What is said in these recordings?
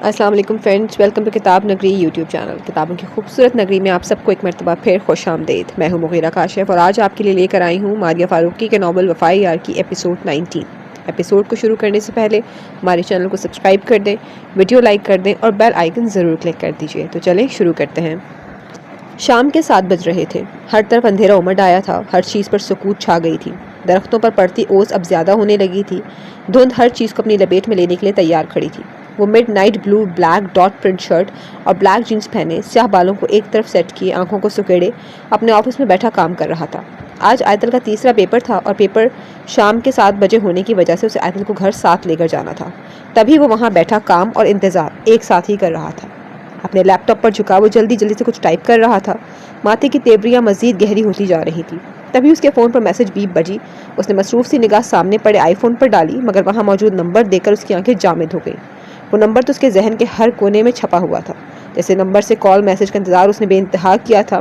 السلام علیکم friends, welcome to کتاب نگری یوٹیوب چینل۔ کتابوں کی خوبصورت نگری میں آپ سب کو ایک مرتبہ پھر خوش آمدید۔ میں ہوں مغیرہ کاشف اور آج آپ کے لیے لے کر آئی ہوں ماریہ فاروقی کے ناول وفای یار کی ایپیسوڈ 19۔ ایپیسوڈ کو شروع کرنے سے پہلے ہمارے چینل کو سبسکرائب کر دیں، ویڈیو لائک کر دیں اور بیل آئیکن ضرور کلک کر دیجیے۔ تو چلیں شروع کرتے ہیں۔ شام کے 7 بج رہے تھے۔ ہر طرف اندھیرا امڈ آیا تھا، ہر چیز پر سکوت چھا گئی تھی۔ درختوں پر پڑتی اوس اب زیادہ ہونے لگی تھی۔ دھند ہر چیز کو اپنی لپیٹ میں لینے کے لیے تیار کھڑی تھی۔ وہ مڈ نائٹ بلو بلیک ڈاٹ پرنٹ شرٹ اور بلیک جینس پہنے، سیاہ بالوں کو ایک طرف سیٹ کیے، آنکھوں کو سکیڑے اپنے آفس میں بیٹھا کام کر رہا تھا۔ آج آیتل کا تیسرا پیپر تھا اور پیپر شام کے 7 بجے ہونے کی وجہ سے اسے آیتل کو گھر ساتھ لے کر جانا تھا۔ تبھی وہ وہاں بیٹھا کام اور انتظار ایک ساتھ ہی کر رہا تھا۔ اپنے لیپ ٹاپ پر جھکا وہ جلدی سے کچھ ٹائپ کر رہا تھا۔ ماتھے کی تیوریاں مزید گہری ہوتی جا رہی تھی۔ تبھی اس کے فون پر میسج بیپ بجی۔ اس نے مصروف سی نگاہ سامنے پڑے آئی فون پر ڈالی، مگر وہاں موجود نمبر دیکھ کر اس کی آنکھیں جامد ہو گئیں۔ وہ نمبر تو اس کے ذہن کے ہر کونے میں چھپا ہوا تھا۔ جیسے نمبر سے کال میسج کا انتظار اس نے بے انتہا کیا تھا۔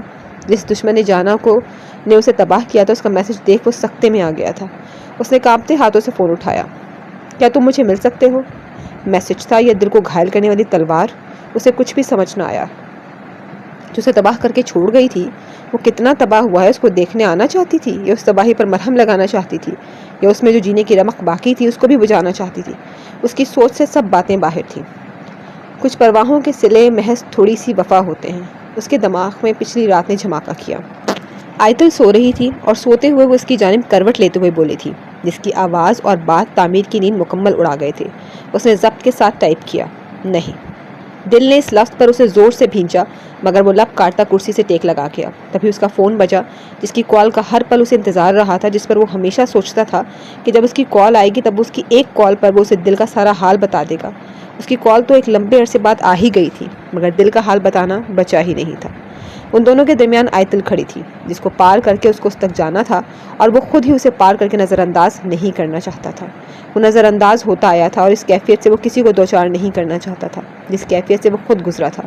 جس دشمن جانا کو نے اسے تباہ کیا تھا، اس کا میسج دیکھ وہ سکتے میں آ گیا تھا۔ اس نے کانپتے ہاتھوں سے فون اٹھایا۔ کیا تم مجھے مل سکتے ہو؟ میسج تھا یا دل کو گھائل کرنے والی تلوار؟ اسے کچھ بھی سمجھ نہ آیا۔ جو اسے تباہ کر کے چھوڑ گئی تھی، وہ کتنا تباہ ہوا ہے اس کو دیکھنے آنا چاہتی تھی، یا اس تباہی پر مرہم لگانا چاہتی تھی، یا اس میں جو جینے کی رمق باقی تھی اس کو بھی بجھانا چاہتی تھی۔ اس کی سوچ سے سب باتیں باہر تھیں۔ کچھ پرواہوں کے سلے محض تھوڑی سی وفا ہوتے ہیں۔ اس کے دماغ میں پچھلی رات نے جھماکہ کیا۔ آیتل سو رہی تھی اور سوتے ہوئے وہ اس کی جانب کروٹ لیتے ہوئے بولی تھی، جس کی آواز اور بات تعمیر کی نیند مکمل اڑا گئے تھے۔ اس نے ضبط کے ساتھ ٹائپ کیا، نہیں۔ دل نے اس لفظ پر اسے زور سے بھینچا، مگر وہ لب کاٹتا کرسی سے ٹیک لگا گیا۔ تبھی اس کا فون بجا، جس کی کال کا ہر پل اسے انتظار رہا تھا، جس پر وہ ہمیشہ سوچتا تھا کہ جب اس کی کال آئے گی تب اس کی ایک کال پر وہ اسے دل کا سارا حال بتا دے گا۔ اس کی کال تو ایک لمبے عرصے بعد آ ہی گئی تھی، مگر دل کا حال بتانا بچا ہی نہیں تھا۔ ان دونوں کے درمیان آیتل کھڑی تھی، جس کو پار کر کے اس کو اس تک جانا تھا، اور وہ خود ہی اسے پار کر کے نظر انداز نہیں کرنا چاہتا تھا۔ وہ نظر انداز ہوتا آیا تھا اور اس کیفیت سے وہ کسی کو دوچار نہیں کرنا چاہتا تھا، جس کیفیت سے وہ خود گزرا تھا۔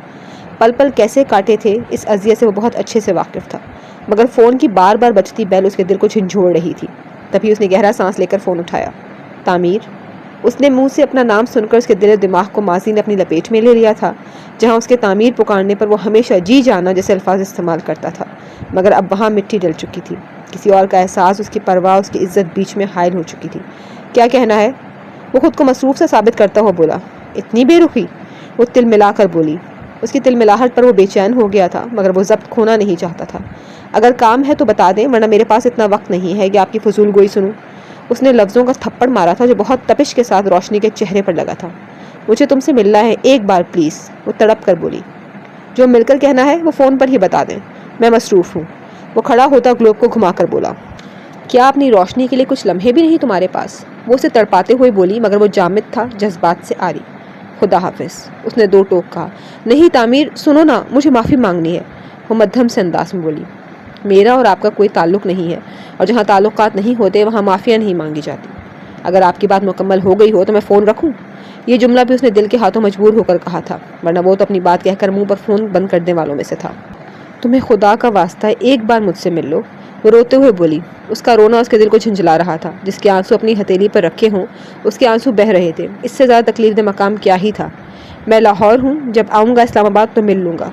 پل پل کیسے کاٹے تھے، اس اذیت سے وہ بہت اچھے سے واقف تھا، مگر فون کی بار بار بجتی بیل اس کے دل کو جھنجھوڑ رہی تھی۔ تبھی اس نے گہرا سانس لے کر فون اٹھایا۔ تعمیر۔ اس نے منہ سے اپنا نام سن کر اس کے دل و دماغ کو ماضی نے اپنی لپیٹ میں لے لیا تھا، جہاں اس کے تعمیر پکارنے پر وہ ہمیشہ جی جانا جیسے الفاظ استعمال کرتا تھا، مگر اب وہاں مٹی ڈل چکی تھی۔ کسی اور کا احساس، اس کی پرواہ، اس کی عزت بیچ میں حائل ہو چکی تھی۔ کیا کہنا ہے؟ وہ خود کو مصروف سے ثابت کرتا ہوا بولا۔ اتنی بے رخی؟ وہ تل ملا کر بولی۔ اس کی تل ملاہٹ پر وہ بے چین ہو گیا تھا، مگر وہ ضبط کھونا نہیں چاہتا تھا۔ اگر کام ہے تو بتا دیں، ورنہ میرے پاس اتنا وقت نہیں ہے کہ آپ کی فضول گوئی سنوں۔ اس نے لفظوں کا تھپڑ مارا تھا جو بہت تپش کے ساتھ روشنی کے چہرے پر لگا تھا۔ مجھے تم سے ملنا ہے، ایک بار پلیز، وہ تڑپ کر بولی۔ جو مل کر کہنا ہے وہ فون پر ہی بتا دیں، میں مصروف ہوں۔ وہ کھڑا ہوتا گلوب کو گھما کر بولا۔ کیا اپنی روشنی کے لیے کچھ لمحے بھی نہیں تمہارے پاس؟ وہ اسے تڑپاتے ہوئے بولی، مگر وہ جامد تھا، جذبات سے عاری۔ خدا حافظ، اس نے 2 ٹوک کہا۔ نہیں تعمیر، سنو نا، مجھے معافی مانگنی ہے، وہ مدھم سے انداز میں بولی۔ میرا اور آپ کا کوئی تعلق نہیں ہے، اور جہاں تعلقات نہیں ہوتے وہاں معافیاں نہیں مانگی جاتی۔ اگر آپ کی بات مکمل ہو گئی ہو تو میں فون رکھوں؟ یہ جملہ بھی اس نے دل کے ہاتھوں مجبور ہو کر کہا تھا، ورنہ وہ تو اپنی بات کہہ کر منہ پر فون بند کرنے والوں میں سے تھا۔ تمہیں خدا کا واسطہ ہے، ایک بار مجھ سے مل لو، وہ روتے ہوئے بولی۔ اس کا رونا اس کے دل کو جھنجھلا رہا تھا۔ جس کے آنسو اپنی ہتھیلی پر رکھے ہوں، اس کے آنسو بہہ رہے تھے۔ اس سے زیادہ تکلیف دہ مقام کیا ہی تھا۔ میں لاہور ہوں، جب آؤں گا اسلام آباد تو مل لوں گا۔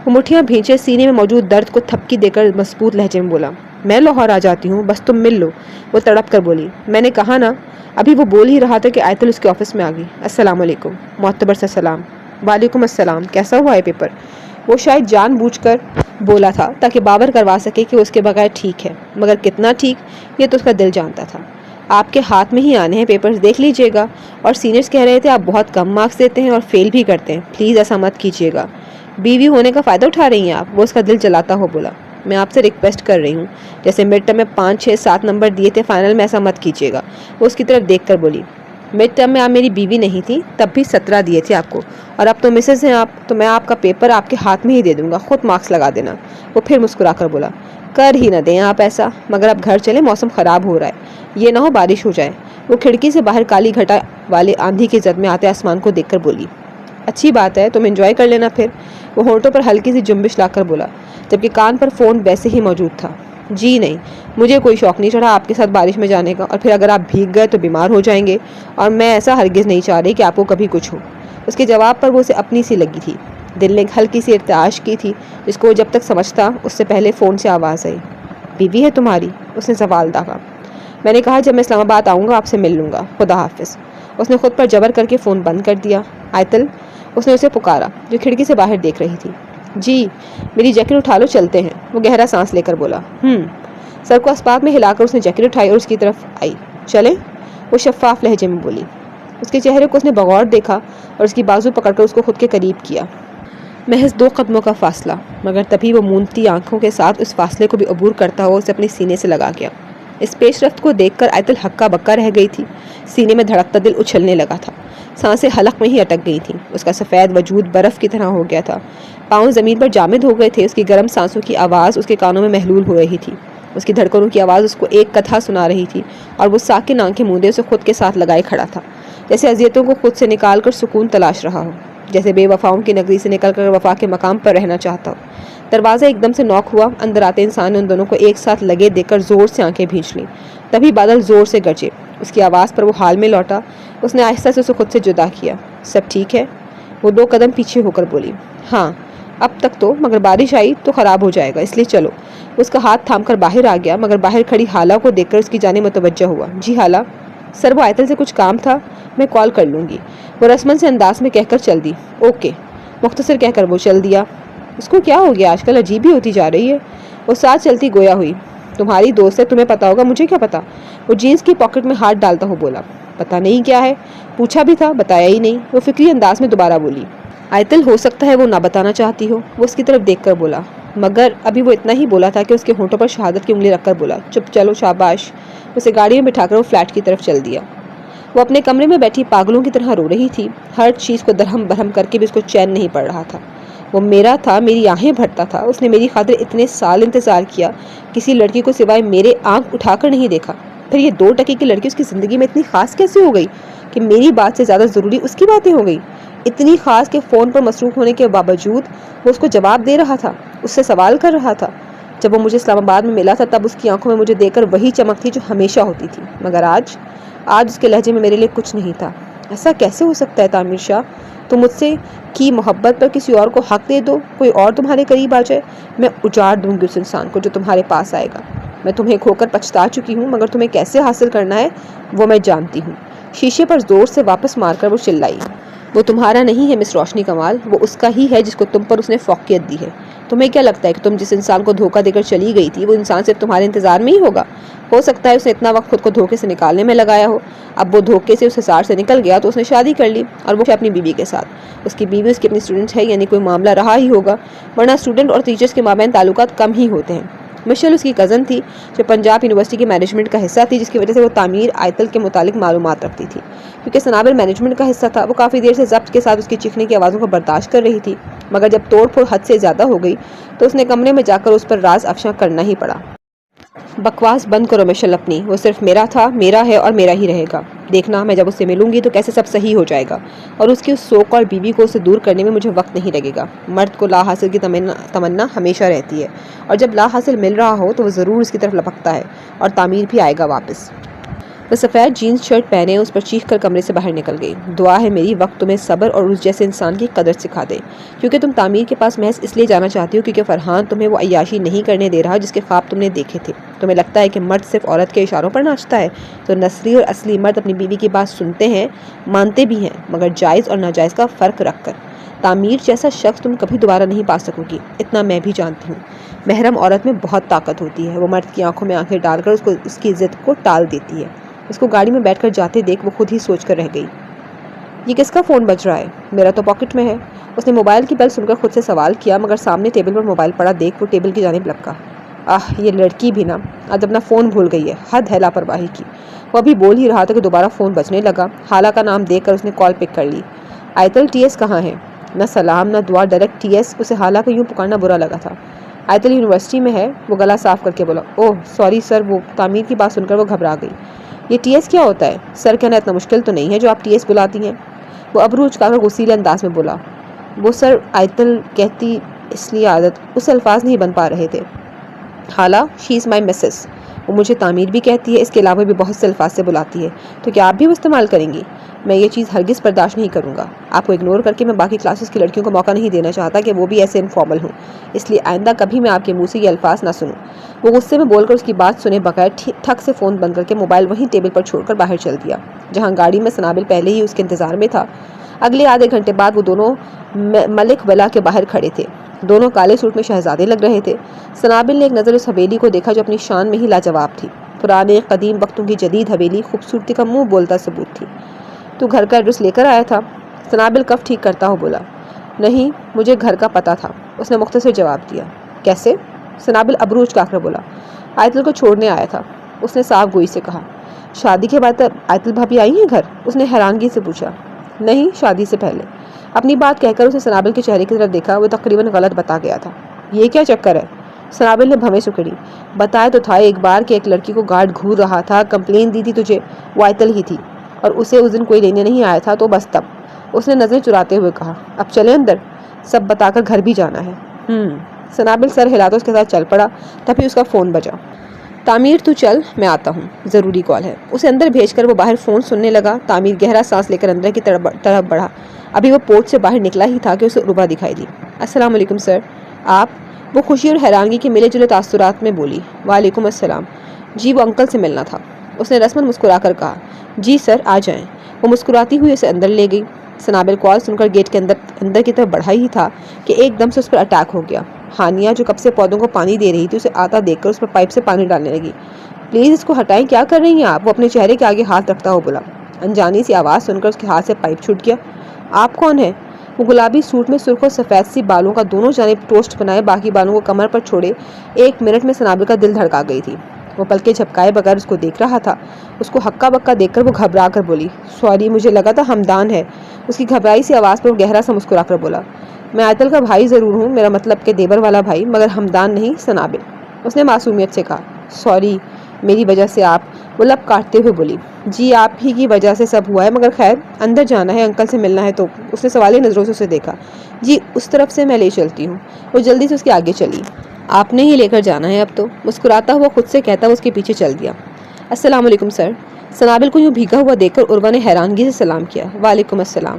وہ مٹھیاں بھینچے سینے میں موجود درد کو تھپکی دے کر مضبوط لہجے میں بولا۔ میں لاہور آ جاتی ہوں، بس تم مل لو، وہ تڑپ کر بولی۔ میں نے کہا نا۔ ابھی وہ بول ہی رہا تھا کہ آیتل اس کے آفس میں آ گئی۔ السلام علیکم، معتبر سے سلام۔ وعلیکم السلام، کیسا ہوا ہے پیپر؟ وہ شاید جان بوجھ کر بولا تھا تاکہ باور کروا سکے کہ اس کے بغیر ٹھیک ہے، مگر کتنا ٹھیک یہ تو اس کا دل جانتا تھا۔ آپ کے ہاتھ میں ہی آنے ہیں پیپرز، دیکھ لیجئے گا۔ اور سینئرز کہہ رہے تھے آپ بہت کم مارکس دیتے ہیں اور فیل بھی کرتے ہیں، پلیز ایسا مت کیجیے گا۔ بیوی ہونے کا فائدہ اٹھا رہی ہیں آپ، وہ اس کا دل جلاتا ہو بولا۔ میں آپ سے ریکویسٹ کر رہی ہوں، جیسے مڈ ٹرم میں 5 6 7 نمبر دیے تھے، فائنل میں ایسا مت کیجیے گا، وہ اس کی طرف دیکھ کر بولی۔ مڈ ٹرم میں آپ میری بیوی نہیں تھی، تب بھی 17 دیے تھے آپ کو، اور اب تو مسز ہیں آپ، تو میں آپ کا پیپر آپ کے ہاتھ میں ہی دے دوں گا، خود مارکس لگا دینا، وہ پھر مسکرا کر بولا۔ کر ہی نہ دیں آپ ایسا، مگر اب گھر چلیں، موسم خراب ہو رہا ہے، یہ نہ ہو بارش ہو جائے۔ وہ کھڑکی سے باہر کالی گھٹا والے آندھی کی زد میں آتے آسمان کو دیکھ کر بولی۔ اچھی بات ہے، تم انجوائے کر لینا پھر، وہ ہونٹوں پر ہلکی سی جنبش لا کر بولا، جبکہ کان پر فون ویسے ہی موجود تھا۔ جی نہیں، مجھے کوئی شوق نہیں چڑھا آپ کے ساتھ بارش میں جانے کا، اور پھر اگر آپ بھیگ گئے تو بیمار ہو جائیں گے، اور میں ایسا ہرگز نہیں چاہ رہی کہ آپ کو کبھی کچھ ہو۔ اس کے جواب پر وہ اسے اپنی سی لگی تھی۔ دل نے ایک ہلکی سی ارتعاش کی تھی جس کو وہ جب تک سمجھتا اس سے پہلے فون سے آواز آئی۔ بیوی ہے تمہاری؟ اس نے سوال داغا۔ میں نے کہا جب میں اسلام آباد آؤں گا آپ سے مل لوں گا، خدا حافظ۔ اس نے خود پر جبر کر کے فون بند کر دیا۔ آیتل، اس نے اسے پکارا جو کھڑکی سے باہر دیکھ رہی تھی۔ جی، میری جیکٹ اٹھا لو، چلتے ہیں، وہ گہرا سانس لے کر بولا۔ سر کو اسباب میں ہلا کر اس نے جیکٹ اٹھائی اور اس کی طرف آئی۔ چلیں؟ وہ شفاف لہجے میں بولی۔ اس کے چہرے کو اس نے بغور دیکھا اور اس کی بازو پکڑ کر اس کو خود کے قریب کیا۔ محض 2 قدموں کا فاصلہ، مگر تبھی وہ مونتی آنکھوں کے ساتھ اس فاصلے کو بھی عبور کرتا ہوا اسے اپنے سینے سے لگا گیا۔ اس پیش رفت کو دیکھ کر آیتل ہکا بکا رہ گئی تھی۔ سینے میں دھڑکتا دل اچھلنے لگا تھا، سانسیں حلق میں ہی اٹک گئی تھیں۔ اس کا سفید وجود برف کی طرح ہو گیا تھا، پاؤں زمین پر جامد ہو گئے تھے۔ اس کی گرم سانسوں کی آواز اس کے کانوں میں محلول ہو رہی تھی، اس کی دھڑکنوں کی آواز اس کو ایک کتھا سنا رہی تھی، اور وہ ساکن آنکھیں موندے اسے خود کے ساتھ لگائے کھڑا تھا، جیسے اذیتوں کو خود سے نکال کر سکون تلاش رہا ہو، جیسے بے وفاؤں کی نگری سے نکل کر وفا کے مقام پر رہنا چاہتا ہو۔ دروازہ ایک دم سے نوک ہوا۔ اندر آتے انسان نے ان دونوں کو ایک ساتھ لگے دیکھ کر زور سے آنکھیں بھینچ لیں۔ تبھی بادل زور سے گرجے۔ اس کی آواز پر وہ حال میں لوٹا۔ اس نے آہستہ سے اسے خود سے جدا کیا۔ سب ٹھیک ہے؟ وہ 2 قدم پیچھے ہو کر بولی۔ ہاں اب تک تو، مگر بارش آئی تو خراب ہو جائے گا، اس لیے چلو۔ اس کا ہاتھ تھام کر باہر آ گیا، مگر باہر کھڑی حالہ کو دیکھ کر اس کی جانب متوجہ ہوا۔ جی حالہ؟ سر وہ آیتل سے کچھ کام تھا، میں کال کر لوں گی، وہ رسمن سے انداز میں کہہ کر چل دی۔ اوکے، مختصر کہہ کر وہ چل دیا۔ اس کو کیا ہو گیا، آج کل عجیب ہی ہوتی جا رہی ہے۔ وہ ساتھ چلتی گویا ہوئی۔ تمہاری دوست ہے، تمہیں پتا ہوگا، مجھے کیا پتا؟ وہ جینس کی پاکٹ میں ہاتھ ڈالتا ہو بولا۔ پتا نہیں کیا ہے، پوچھا بھی تھا، بتایا ہی نہیں، وہ فکری انداز میں دوبارہ بولی۔ آیتل، ہو سکتا ہے وہ نہ بتانا چاہتی ہو، وہ اس کی طرف دیکھ کر بولا، مگر ابھی وہ اتنا ہی بولا تھا کہ اس کے ہونٹوں پر شہادت کی انگلی رکھ کر بولا، چپ چلو، شاباش۔ اسے گاڑی میں بٹھا کر وہ فلیٹ کی طرف چل دیا۔ وہ اپنے کمرے میں بیٹھی پاگلوں کی طرح رو رہی تھی، ہر چیز کو درہم برہم کر کے بھی اس کو چین نہیں پڑ رہا تھا۔ وہ میرا تھا، میری آہیں بھرتا تھا، اس نے میری خاطر اتنے سال انتظار کیا، کسی لڑکی کو سوائے میرے آنکھ اٹھا کر نہیں دیکھا۔ پھر یہ 2 ٹکے کی لڑکی اس کی زندگی میں اتنی خاص کیسے ہو گئی کہ میری بات سے زیادہ ضروری اس کی باتیں ہو گئی؟ اتنی خاص کہ فون پر مصروف ہونے کے باوجود وہ اس کو جواب دے رہا تھا، اس سے سوال کر رہا تھا۔ جب وہ مجھے اسلام آباد میں ملا تھا تب اس کی آنکھوں میں مجھے دیکھ کر وہی چمک تھی جو ہمیشہ ہوتی تھی، مگر آج اس کے لہجے میں میرے لیے کچھ نہیں تھا۔ ایسا کیسے ہو سکتا ہے تعمیر شاہ؟ تم مجھ سے کی محبت پر کسی اور کو حق دے دو، کوئی اور تمہارے قریب آ جائے، میں اجاڑ دوں گی اس انسان کو جو تمہارے پاس آئے گا۔ میں تمہیں کھو کر پچھتا چکی ہوں، مگر تمہیں کیسے حاصل کرنا ہے وہ میں جانتی ہوں۔ شیشے پر زور سے واپس مار کر وہ چلائی۔ وہ تمہارا نہیں ہے مس روشنی کمال، وہ اس کا ہی ہے جس کو تم پر اس نے فوقیت دی ہے۔ تمہیں کیا لگتا ہے کہ تم جس انسان کو دھوکہ دے کر چلی گئی تھی وہ انسان صرف تمہارے انتظار میں ہی ہوگا؟ ہو سکتا ہے اس نے اتنا وقت خود کو دھوکے سے نکالنے میں لگایا ہو، اب وہ دھوکے سے اس حصار سے نکل گیا تو اس نے شادی کر لی، اور وہ اپنی بیوی کے ساتھ۔ اس کی بیوی اس کی اپنی اسٹوڈنٹ ہے، یعنی کوئی معاملہ رہا ہی ہوگا، ورنہ اسٹوڈنٹ اور ٹیچرز کے مابین تعلقات کم ہی ہوتے ہیں۔ مشل اس کی کزن تھی جو پنجاب یونیورسٹی کی مینجمنٹ کا حصہ تھی، جس کی وجہ سے وہ تعمیر آیتل کے متعلق معلومات رکھتی تھی۔ کیونکہ سنابل مینجمنٹ کا حصہ تھا، وہ کافی دیر سے ضبط کے ساتھ اس کی چیخنے کی آوازوں کو برداشت کر رہی تھی، مگر جب توڑ پھوڑ حد سے زیادہ ہو گئی تو اس نے کمرے میں جا کر اس پر راز افشاں کرنا ہی پڑا۔ بکواس بند کرو مشل اپنی، وہ صرف میرا تھا، میرا ہے اور میرا ہی رہے گا۔ دیکھنا میں جب اس سے ملوں گی تو کیسے سب صحیح ہو جائے گا، اور اس کی اس سوک اور بیوی کو اسے دور کرنے میں مجھے وقت نہیں لگے گا۔ مرد کو لا حاصل کی تمنا ہمیشہ رہتی ہے، اور جب لا حاصل مل رہا ہو تو وہ ضرور اس کی طرف لپکتا ہے، اور تعمیر بھی آئے گا واپس۔ وہ سفید جینس شرٹ پہنے اس پر چیخ کر کمرے سے باہر نکل گئی۔ دعا ہے میری وقت تمہیں صبر اور اس جیسے انسان کی قدر سکھا دے، کیونکہ تم تعمیر کے پاس محض اس لیے جانا چاہتی ہو کیونکہ فرحان تمہیں وہ عیاشی نہیں کرنے دے رہا جس کے خواب تم نے دیکھے تھے۔ تمہیں لگتا ہے کہ مرد صرف عورت کے اشاروں پر ناچتا ہے، تو نثری اور اصلی مرد اپنی بیوی کی بات سنتے ہیں، مانتے بھی ہیں، مگر جائز اور ناجائز کا فرق رکھ کر۔ تعمیر جیسا شخص تم کبھی دوبارہ نہیں پا سکو گی، اتنا میں بھی جانتی ہوں۔ محرم عورت میں بہت طاقت ہوتی ہے، وہ مرد کی آنکھوں میں آنکھیں ڈال کر اس کی عزت کو ٹال دیتی ہے۔ اس کو گاڑی میں بیٹھ کر جاتے دیکھ وہ خود ہی سوچ کر رہ گئی، یہ کس کا فون بج رہا ہے؟ میرا تو پاکٹ میں ہے۔ اس نے موبائل کی بیل سن کر خود سے سوال کیا، مگر سامنے ٹیبل پر موبائل پڑا دیکھ وہ ٹیبل کی جانب لپکا۔ یہ لڑکی بھی نا آج اپنا فون بھول گئی ہے، حد ہے لاپرواہی کی۔ وہ ابھی بول ہی رہا تھا کہ دوبارہ فون بجنے لگا۔ حالہ کا نام دیکھ کر اس نے کال پک کر لی۔ آیتل، ٹی ایس کہاں ہے؟ نہ سلام نہ دعا، ڈائریکٹ ٹی ایس۔ اسے حالہ کو یوں پکارنا برا لگا تھا۔ آیتل یونیورسٹی میں ہے، وہ گلا صاف کر کے بولا۔ اوہ سوری سر، وہ تعمیر کی بات سن کر وہ گھبرا گئی۔ یہ ٹی ایس کیا ہوتا ہے؟ سر کہنا اتنا مشکل تو نہیں ہے جو آپ ٹی ایس بلاتی ہیں؟ وہ ابرو اچکا کر غصیلے انداز میں بولا۔ وہ سر آیتل کہتی اس لیے عادت، اس الفاظ نہیں بن پا رہے تھے۔ حالہ، شی از مائی مسز، وہ مجھے تعمیر بھی کہتی ہے، اس کے علاوہ بھی بہت سے الفاظ سے بلاتی ہے، تو کیا آپ بھی وہ استعمال کریں گی؟ میں یہ چیز ہرگز برداشت نہیں کروں گا۔ آپ کو اگنور کر کے میں باقی کلاسز کی لڑکیوں کو موقع نہیں دینا چاہتا کہ وہ بھی ایسے انفارمل ہوں، اس لیے آئندہ کبھی میں آپ کے منہ سے یہ الفاظ نہ سنوں۔ وہ غصے میں بول کر اس کی بات سنے بغیر ٹھک سے فون بند کر کے موبائل وہیں ٹیبل پر چھوڑ کر باہر چل دیا، جہاں گاڑی میں سنابل پہلے ہی اس کے انتظار میں تھا۔ اگلے آدھے گھنٹے بعد وہ دونوں ملک ولا کے باہر کھڑے تھے۔ دونوں کالے سوٹ میں شہزادے لگ رہے تھے۔ سنابل نے ایک نظر اس حویلی کو دیکھا جو اپنی شان میں ہی لاجواب تھی، پرانے قدیم وقتوں کی جدید حویلی، خوبصورتی کا منہ بولتا ثبوت تھی۔ تو گھر کا ایڈریس لے کر آیا تھا؟ سنابل کف ٹھیک کرتا ہو بولا۔ نہیں، مجھے گھر کا پتہ تھا، اس نے مختصر جواب دیا۔ کیسے؟ سنابل ابرو اچکا کر بولا۔ آیتل کو چھوڑنے آیا تھا، اس نے صاف گوئی سے کہا۔ شادی کے بعد آیتل بھابی آئی ہیں گھر؟ اس نے حیرانگی سے پوچھا۔ نہیں، شادی سے پہلے۔ اپنی بات کہہ کر اسے سنابل کے چہرے کی طرف دیکھا، وہ تقریباً غلط بتا گیا تھا۔ یہ کیا چکر ہے؟ سنابل نے بھویں سکڑی۔ بتایا تو تھا ایک بار کہ ایک لڑکی کو گارڈ گھور رہا تھا، کمپلین دی تھی تجھے، وہ آیتل ہی تھی، اور اسے اس دن کوئی لینے نہیں آیا تھا، تو بس تب۔ اس نے نظریں چراتے ہوئے کہا۔ اب چلیں اندر، سب بتا کر گھر بھی جانا ہے۔ سنابل سر ہلاتا اس کے ساتھ چل پڑا، تبھی اس کا فون بجا۔ تعمیر تو چل، میں آتا ہوں، ضروری کال ہے۔ اسے اندر بھیج کر وہ باہر فون سننے لگا۔ تعمیر گہرا سانس لے کر اندر کی طرف بڑھا۔ ابھی وہ پورٹ سے باہر نکلا ہی تھا کہ اسے عروبہ دکھائی دی۔ السلام علیکم سر۔ آپ؟ وہ خوشی اور حیرانگی کے ملے جلے تاثرات میں بولی۔ وعلیکم السلام۔ جی، وہ انکل سے ملنا تھا۔ اس نے رسماً مسکرا کر کہا۔ جی سر، آ جائیں۔ وہ مسکراتی ہوئی اسے اندر لے گئی۔ سنابل کال سن کر گیٹ کے اندر کی طرف بڑھا ہی تھا کہ ایک دم سے اس پر اٹیک ہو گیا۔ ہانیہ جو کب سے پودوں کو پانی دے رہی تھی، اسے آتا دیکھ کر اس پر پائپ سے پانی ڈالنے لگی۔ پلیز اس کو ہٹائیں، کیا کر رہی ہیں آپ؟ وہ اپنے چہرے کے آگے ہاتھ رکھتا ہو بولا۔ انجانی سی آواز سن کر اس کے ہاتھ سے پائپ چھوٹ گیا۔ آپ کون ہیں؟ وہ گلابی سوٹ میں سرخ اور سفید سی بالوں کا دونوں جانب ٹوسٹ بنائے باقی بالوں کو کمر پر چھوڑے ایک منٹ میں سنابل کا دل دھڑکا گئی تھی۔ وہ پلکیں جھپکائے بغیر اس کو دیکھ رہا تھا۔ اس کو ہکا بکا دیکھ کر وہ گھبرا کر بولی۔ سوری، مجھے لگا تھا ہمدان ہے۔ اس کی گھبرائی سی آواز پر وہ گہرا سا مسکرا کر بولا۔ میں آیتل کا بھائی ضرور ہوں، میرا مطلب کہ دیور والا بھائی، مگر ہمدان نہیں، سنابل۔ اس نے معصومیت سے کہا۔ سوری، میری وجہ سے آپ؟ وہ لب کاٹتے ہوئے بولی۔ جی، آپ ہی کی وجہ سے سب ہوا ہے، مگر خیر، اندر جانا ہے، انکل سے ملنا ہے تو؟ اس نے سوالی نظروں سے اسے دیکھا۔ جی، اس طرف سے میں لے چلتی ہوں۔ وہ جلدی سے اس کے آگے چلی۔ آپ نے ہی لے کر جانا ہے اب تو، مسکراتا ہوا خود سے کہتا وہ اس کے پیچھے چل دیا۔ السلام علیکم سر۔ سنابل کو یوں بھیگا ہوا دیکھ کر عروہ نے حیرانگی سے سلام کیا۔ وعلیکم السلام۔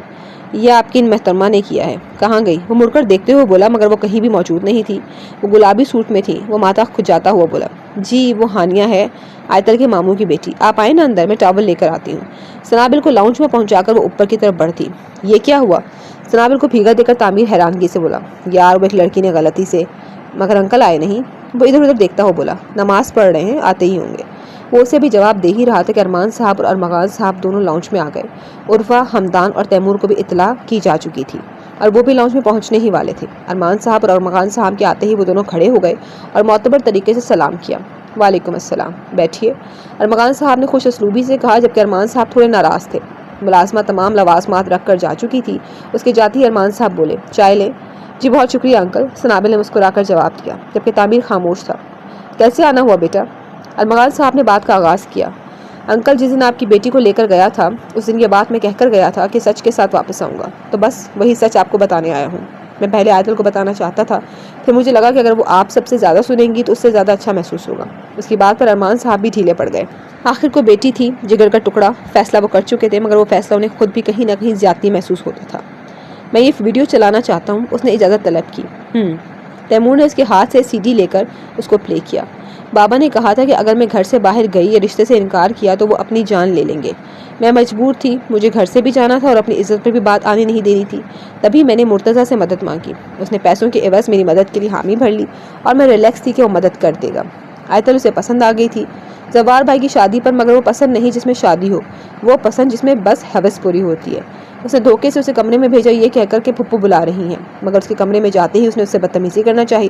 یہ آپ کی ان محترمہ نے کیا ہے، کہاں گئی؟ وہ مڑ کر دیکھتے ہوئے بولا، مگر وہ کہیں بھی موجود نہیں تھی۔ وہ گلابی سوٹ میں تھی۔ وہ ماتھا کھجاتا ہوا بولا۔ جی، وہ ہانیہ ہے، آیتل کے ماموں کی بیٹی۔ آپ آئے نا اندر، میں ٹاول لے کر آتی ہوں۔ سنابل کو لاؤنج میں پہنچا کر وہ اوپر کی طرف بڑھتی۔ یہ کیا ہوا؟ سنابل کو بھیگا دے کر تعمیر حیرانگی سے بولا۔ یار، وہ ایک لڑکی نے غلطی سے، مگر انکل آئے نہیں؟ وہ ادھر ادھر دیکھتا ہوا بولا۔ نماز پڑھ رہے ہیں، آتے ہی ہوں گے۔ وہ اسے بھی جواب دے ہی رہا تھا کہ ارمان صاحب اور ارمغان صاحب دونوں لاؤنج میں آ گئے۔ عرفہ، ہمدان اور تیمور کو بھی اطلاع کی جا چکی تھی اور وہ بھی لاؤنج میں پہنچنے ہی والے تھے۔ ارمان صاحب اور ارمغان صاحب کے آتے ہی وہ دونوں کھڑے ہو گئے اور معتبر طریقے سے سلام کیا۔ وعلیکم السلام، بیٹھیے، ارمغان صاحب نے خوش اسلوبی سے کہا، جبکہ ارمان صاحب تھوڑے ناراض تھے۔ ملازمہ تمام لوازمات رکھ کر جا چکی تھی۔ اس کے جاتے ہی ارمان صاحب بولے، چائے لیں؟ جی بہت شکریہ انکل، سنابل نے مسکرا کر جواب دیا، جبکہ تعمیر خاموش تھا۔ کیسے آنا ہوا بیٹا؟ ارمغان صاحب نے بات کا آغاز کیا۔ انکل، جس دن آپ کی بیٹی کو لے کر گیا تھا، اس دن یہ بات میں کہہ کر گیا تھا کہ سچ کے ساتھ واپس آؤں گا، تو بس وہی سچ آپ کو بتانے آیا ہوں۔ میں پہلے آیتل کو بتانا چاہتا تھا، پھر مجھے لگا کہ اگر وہ آپ سب سے زیادہ سنیں گی تو اس سے زیادہ اچھا محسوس ہوگا۔ اس کی بات پر ارمان صاحب بھی ڈھیلے پڑ گئے۔ آخر کو بیٹی تھی، جگر کا ٹکڑا، فیصلہ وہ کر چکے تھے، مگر وہ فیصلہ انہیں خود بھی کہیں نہ کہیں زیادتی محسوس ہوتا تھا۔ میں یہ ویڈیو چلانا چاہتا ہوں، اس نے اجازت طلب کی۔ تیمور نے اس کے ہاتھ سے سی ڈی لے کر اس کو پلے کیا۔ بابا نے کہا تھا کہ اگر میں گھر سے باہر گئی یا رشتے سے انکار کیا تو وہ اپنی جان لے لیں گے۔ میں مجبور تھی، مجھے گھر سے بھی جانا تھا اور اپنی عزت پر بھی بات آنے نہیں دینی تھی۔ تبھی میں نے مرتضیٰ سے مدد مانگی۔ اس نے پیسوں کے عوض میری مدد کے لیے حامی بھر لی اور میں ریلیکس تھی کہ وہ مدد کر دے گا۔ آیتل اسے پسند آ گئی تھی، زوار بھائی کی شادی پر، مگر وہ پسند نہیں جس میں شادی ہو، وہ پسند جس میں بس حوث پوری ہوتی ہے۔ اس نے دھوکے سے اسے کمرے میں بھیجا یہ کہہ کر کہ پھپھو بلا رہی ہیں، مگر اس کے کمرے میں جاتے ہی اس نے اس سے بدتمیزی کرنا چاہی۔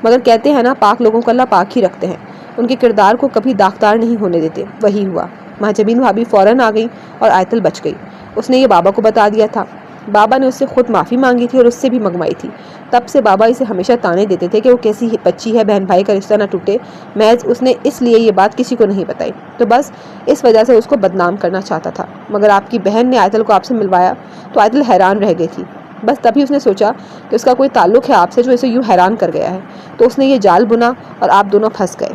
مگر کہتے ہیں نا، پاک لوگوں کو اللہ پاک ہی رکھتے ہیں، ان کے کردار کو کبھی داغدار نہیں ہونے دیتے۔ وہی ہوا۔ مہاجبین بھابھی فوراً آ گئی اور آیتل بچ گئی۔ اس نے یہ بابا کو بتا دیا تھا۔ بابا نے اس سے خود معافی مانگی تھی اور اس سے بھی منگوائی تھی۔ تب سے بابا اسے ہمیشہ تانے دیتے تھے کہ وہ کیسی بچی ہے، بہن بھائی کا رشتہ نہ ٹوٹے، محض اس نے اس لیے یہ بات کسی کو نہیں بتائی، تو بس اس وجہ سے اس کو بدنام کرنا چاہتا تھا۔ مگر آپ کی بہن نے آیتل کو آپ سے ملوایا تو آیتل حیران رہ گئی تھی۔ بس تبھی اس نے سوچا کہ اس کا کوئی تعلق ہے آپ سے جو اسے یوں حیران کر گیا ہے، تو اس نے یہ جال بنا اور آپ دونوں پھنس گئے۔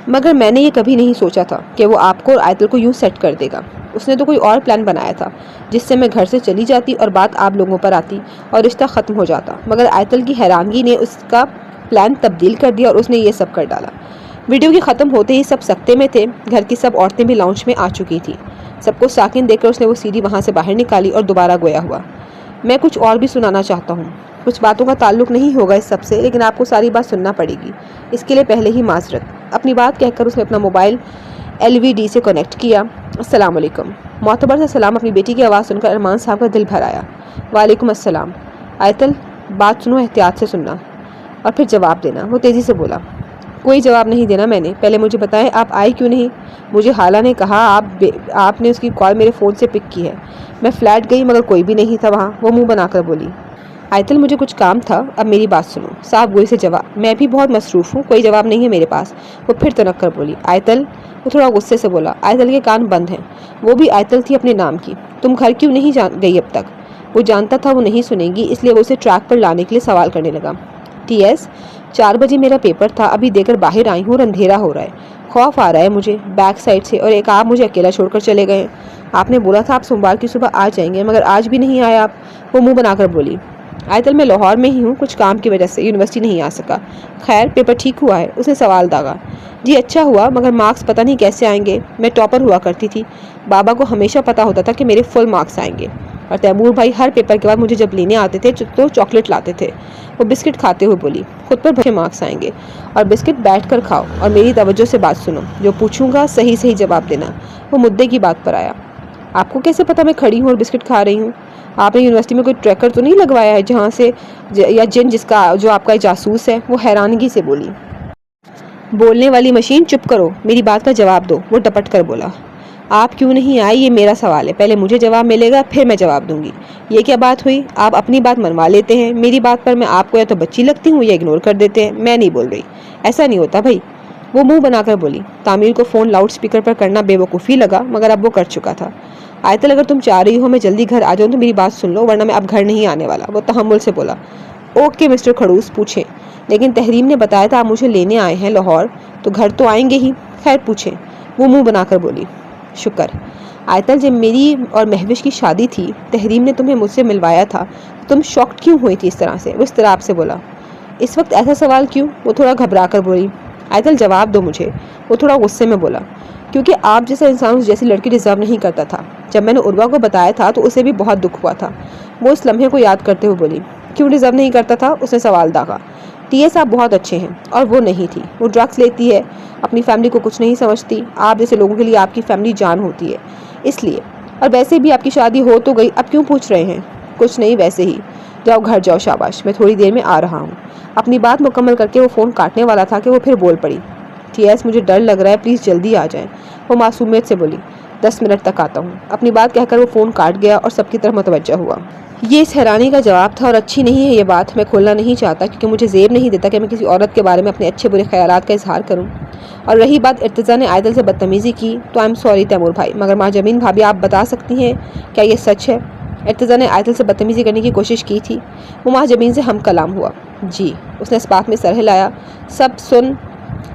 مگر میں نے یہ کبھی نہیں سوچا تھا کہ وہ آپ کو اور آیتل کو یوں سیٹ کر دے گا۔ اس نے تو کوئی اور پلان بنایا تھا جس سے میں گھر سے چلی جاتی اور بات آپ لوگوں پر آتی اور رشتہ ختم ہو جاتا، مگر آیتل کی حیرانگی نے اس کا پلان تبدیل کر دیا اور اس نے یہ سب کر ڈالا۔ ویڈیو کی ختم ہوتے ہی سب سکتے میں تھے۔ گھر کی سب عورتیں بھی لاؤنج میں آ چکی تھیں۔ سب کو ساکن دیکھ کر اس نے وہ سیڑھی وہاں سے باہر نکالی اور دوبارہ گویا ہوا۔ میں کچھ اور بھی سنانا چاہتا ہوں، کچھ باتوں کا تعلق نہیں ہوگا اس سب سے، لیکن آپ کو ساری بات سننا پڑے گی، اس کے لیے پہلے ہی معذرت۔ اپنی بات کہہ کر اس نے اپنا موبائل LVD سے کنیکٹ کیا۔ السلام علیکم۔ معتبر سے سلام۔ اپنی بیٹی کی آواز سن کر ارمان صاحب کا دل بھر آیا۔ وعلیکم السلام۔ آیتل بات سنو، احتیاط سے سننا اور پھر جواب دینا۔ وہ تیزی سے بولا۔ کوئی جواب نہیں دینا میں نے، پہلے مجھے بتائیں آپ آئی کیوں نہیں؟ مجھے حالہ نے کہا آپ نے اس کی کال میرے فون سے پک کی ہے۔ میں فلیٹ گئی مگر کوئی بھی نہیں تھا وہاں، وہ منہ بنا کر بولی۔ آیتل مجھے کچھ کام تھا، اب میری بات سنو۔ صاف گوئی سے جواب۔ میں بھی بہت مصروف ہوں، کوئی جواب نہیں ہے میرے پاس۔ وہ پھر تنک کر بولی۔ آیتل، وہ تھوڑا غصے سے بولا۔ آیتل کے کان بند ہیں، وہ بھی آیتل تھی اپنے نام کی۔ تم گھر کیوں نہیں گئی اب تک؟ وہ جانتا تھا وہ نہیں سنے گی، اس لیے وہ اسے ٹریک پر لانے کے لیے سوال کرنے لگا۔ TS 4 بجے میرا پیپر تھا، ابھی دے کر باہر آئی ہوں اور اندھیرا ہو رہا ہے، خوف آ رہا ہے مجھے بیک سائڈ سے، اور ایک آپ مجھے اکیلا چھوڑ کر چلے گئے۔ آپ نے بولا تھا آپ سوموار کی صبح آ جائیں گے، مگر آج بھی نہیں آئے آپ۔ وہ منہ بنا کر بولی۔ آیتل میں لاہور میں ہی ہوں، کچھ کام کی وجہ سے یونیورسٹی نہیں آ سکا۔ خیر پیپر ٹھیک ہوا ہے؟ اس نے سوال داغا۔ جی اچھا ہوا، مگر مارکس پتہ نہیں کیسے آئیں گے۔ میں ٹاپر ہوا کرتی تھی، بابا کو ہمیشہ پتہ ہوتا تھا کہ میرے فل مارکس آئیں گے، اور تیمور بھائی ہر پیپر کے بعد مجھے جب لینے آتے تھے تو چاکلیٹ لاتے تھے۔ وہ بسکٹ کھاتے ہوئے بولی۔ خود پر بھرے مارکس آئیں گے، اور بسکٹ بیٹھ کر کھاؤ اور میری توجہ سے بات سنو، جو پوچھوں گا صحیح صحیح جواب دینا۔ وہ مدعے کی بات پر آیا۔ آپ کو کیسے پتہ میں کھڑی ہوں اور بسکٹ کھا رہی ہوں؟ آپ نے یونیورسٹی میں کوئی ٹریکر تو نہیں لگوایا ہے جہاں سے یا جن جو آپ کا جاسوس ہے؟ وہ حیرانگی سے بولی۔ بولنے والی مشین چپ کرو، میری بات کا جواب دو۔ وہ ڈپٹ کر بولا۔ آپ کیوں نہیں آئی یہ میرا سوال ہے، پہلے مجھے جواب ملے گا پھر میں جواب دوں گی۔ یہ کیا بات ہوئی؟ آپ اپنی بات منوا لیتے ہیں، میری بات پر میں آپ کو یا تو بچی لگتی ہوں یا اگنور کر دیتے ہیں۔ میں نہیں بول رہی، ایسا نہیں ہوتا بھائی۔ وہ منہ بنا کر بولی۔ تعمیر کو فون لاؤڈ سپیکر پر کرنا بے وقوفی لگا، مگر اب وہ کر چکا تھا۔ آیتل اگر تم چاہ رہی ہو میں جلدی گھر آ جاؤں تو میری بات سن لو، ورنہ میں اب گھر نہیں آنے والا۔ وہ تحمل سے بولا۔ اوکے مسٹر کھڑوس، پوچھیں۔ لیکن تحریم نے بتایا تھا آپ مجھے لینے آئے ہیں لاہور، تو گھر تو آئیں گے ہی۔ خیر پوچھیں۔ وہ منہ بنا کر بولی۔ شکر۔ آیتل جب میری اور مہوش کی شادی تھی، تحریم نے تمہیں مجھ سے ملوایا تھا، تم شاکڈ کیوں ہوئی تھی اس طرح سے؟ وہ اس طرح سے بولا۔ اس وقت ایسا سوال کیوں؟ وہ تھوڑا گھبرا کر بولی۔ آیتل جواب دو مجھے۔ وہ تھوڑا غصے میں بولا۔ کیونکہ آپ جیسا انسان اس جیسی لڑکی ڈیزرو نہیں کرتا تھا۔ جب میں نے عروہ کو بتایا تھا تو اسے بھی بہت دکھ ہوا تھا۔ وہ اس لمحے کو یاد کرتے ہوئے بولی۔ کیوں ڈیزرو نہیں کرتا تھا؟ اس نے سوال داغا۔ TS آپ بہت اچھے ہیں، اور وہ نہیں تھی، وہ ڈرگس لیتی ہے، اپنی فیملی کو کچھ نہیں سمجھتی، آپ جیسے لوگوں کے لیے آپ کی فیملی جان ہوتی ہے، اس لیے۔ اور ویسے بھی آپ کی شادی ہو تو گئی، اب کیوں پوچھ رہے ہیں؟ کچھ نہیں، ویسے ہی۔ جاؤ گھر جاؤ، شاباش، میں تھوڑی دیر میں آ رہا ہوں۔ اپنی بات مکمل کر کے وہ فون کاٹنے والا تھا کہ وہ پھر بول پڑی۔ TS مجھے ڈر لگ رہا ہے، پلیز جلدی آ جائیں۔ وہ معصومیت سے بولی۔ 10 منٹ تک آتا ہوں۔ اپنی بات کہہ کر وہ فون کاٹ گیا اور سب کی طرف متوجہ ہوا۔ یہ اس حیرانی کا جواب تھا، اور اچھی نہیں ہے یہ بات، میں کھولنا نہیں چاہتا کیونکہ مجھے زیب نہیں دیتا کہ میں کسی عورت کے بارے میں اپنے اچھے برے خیالات کا اظہار کروں۔ اور رہی بات ارتضیٰ نے آیتل سے بدتمیزی کی تو آئی ایم سوری تیمور بھائی، مگر مہجبین بھابھی آپ بتا سکتی ہیں کیا یہ سچ ہے؟ ارتضیٰ نے آیتل سے بدتمیزی کرنے کی کوشش کی تھی۔ وہ مہجبین سے ہم کلام ہوا۔ جی۔ اس نے اس بات میں سر ہلایا۔ سب سن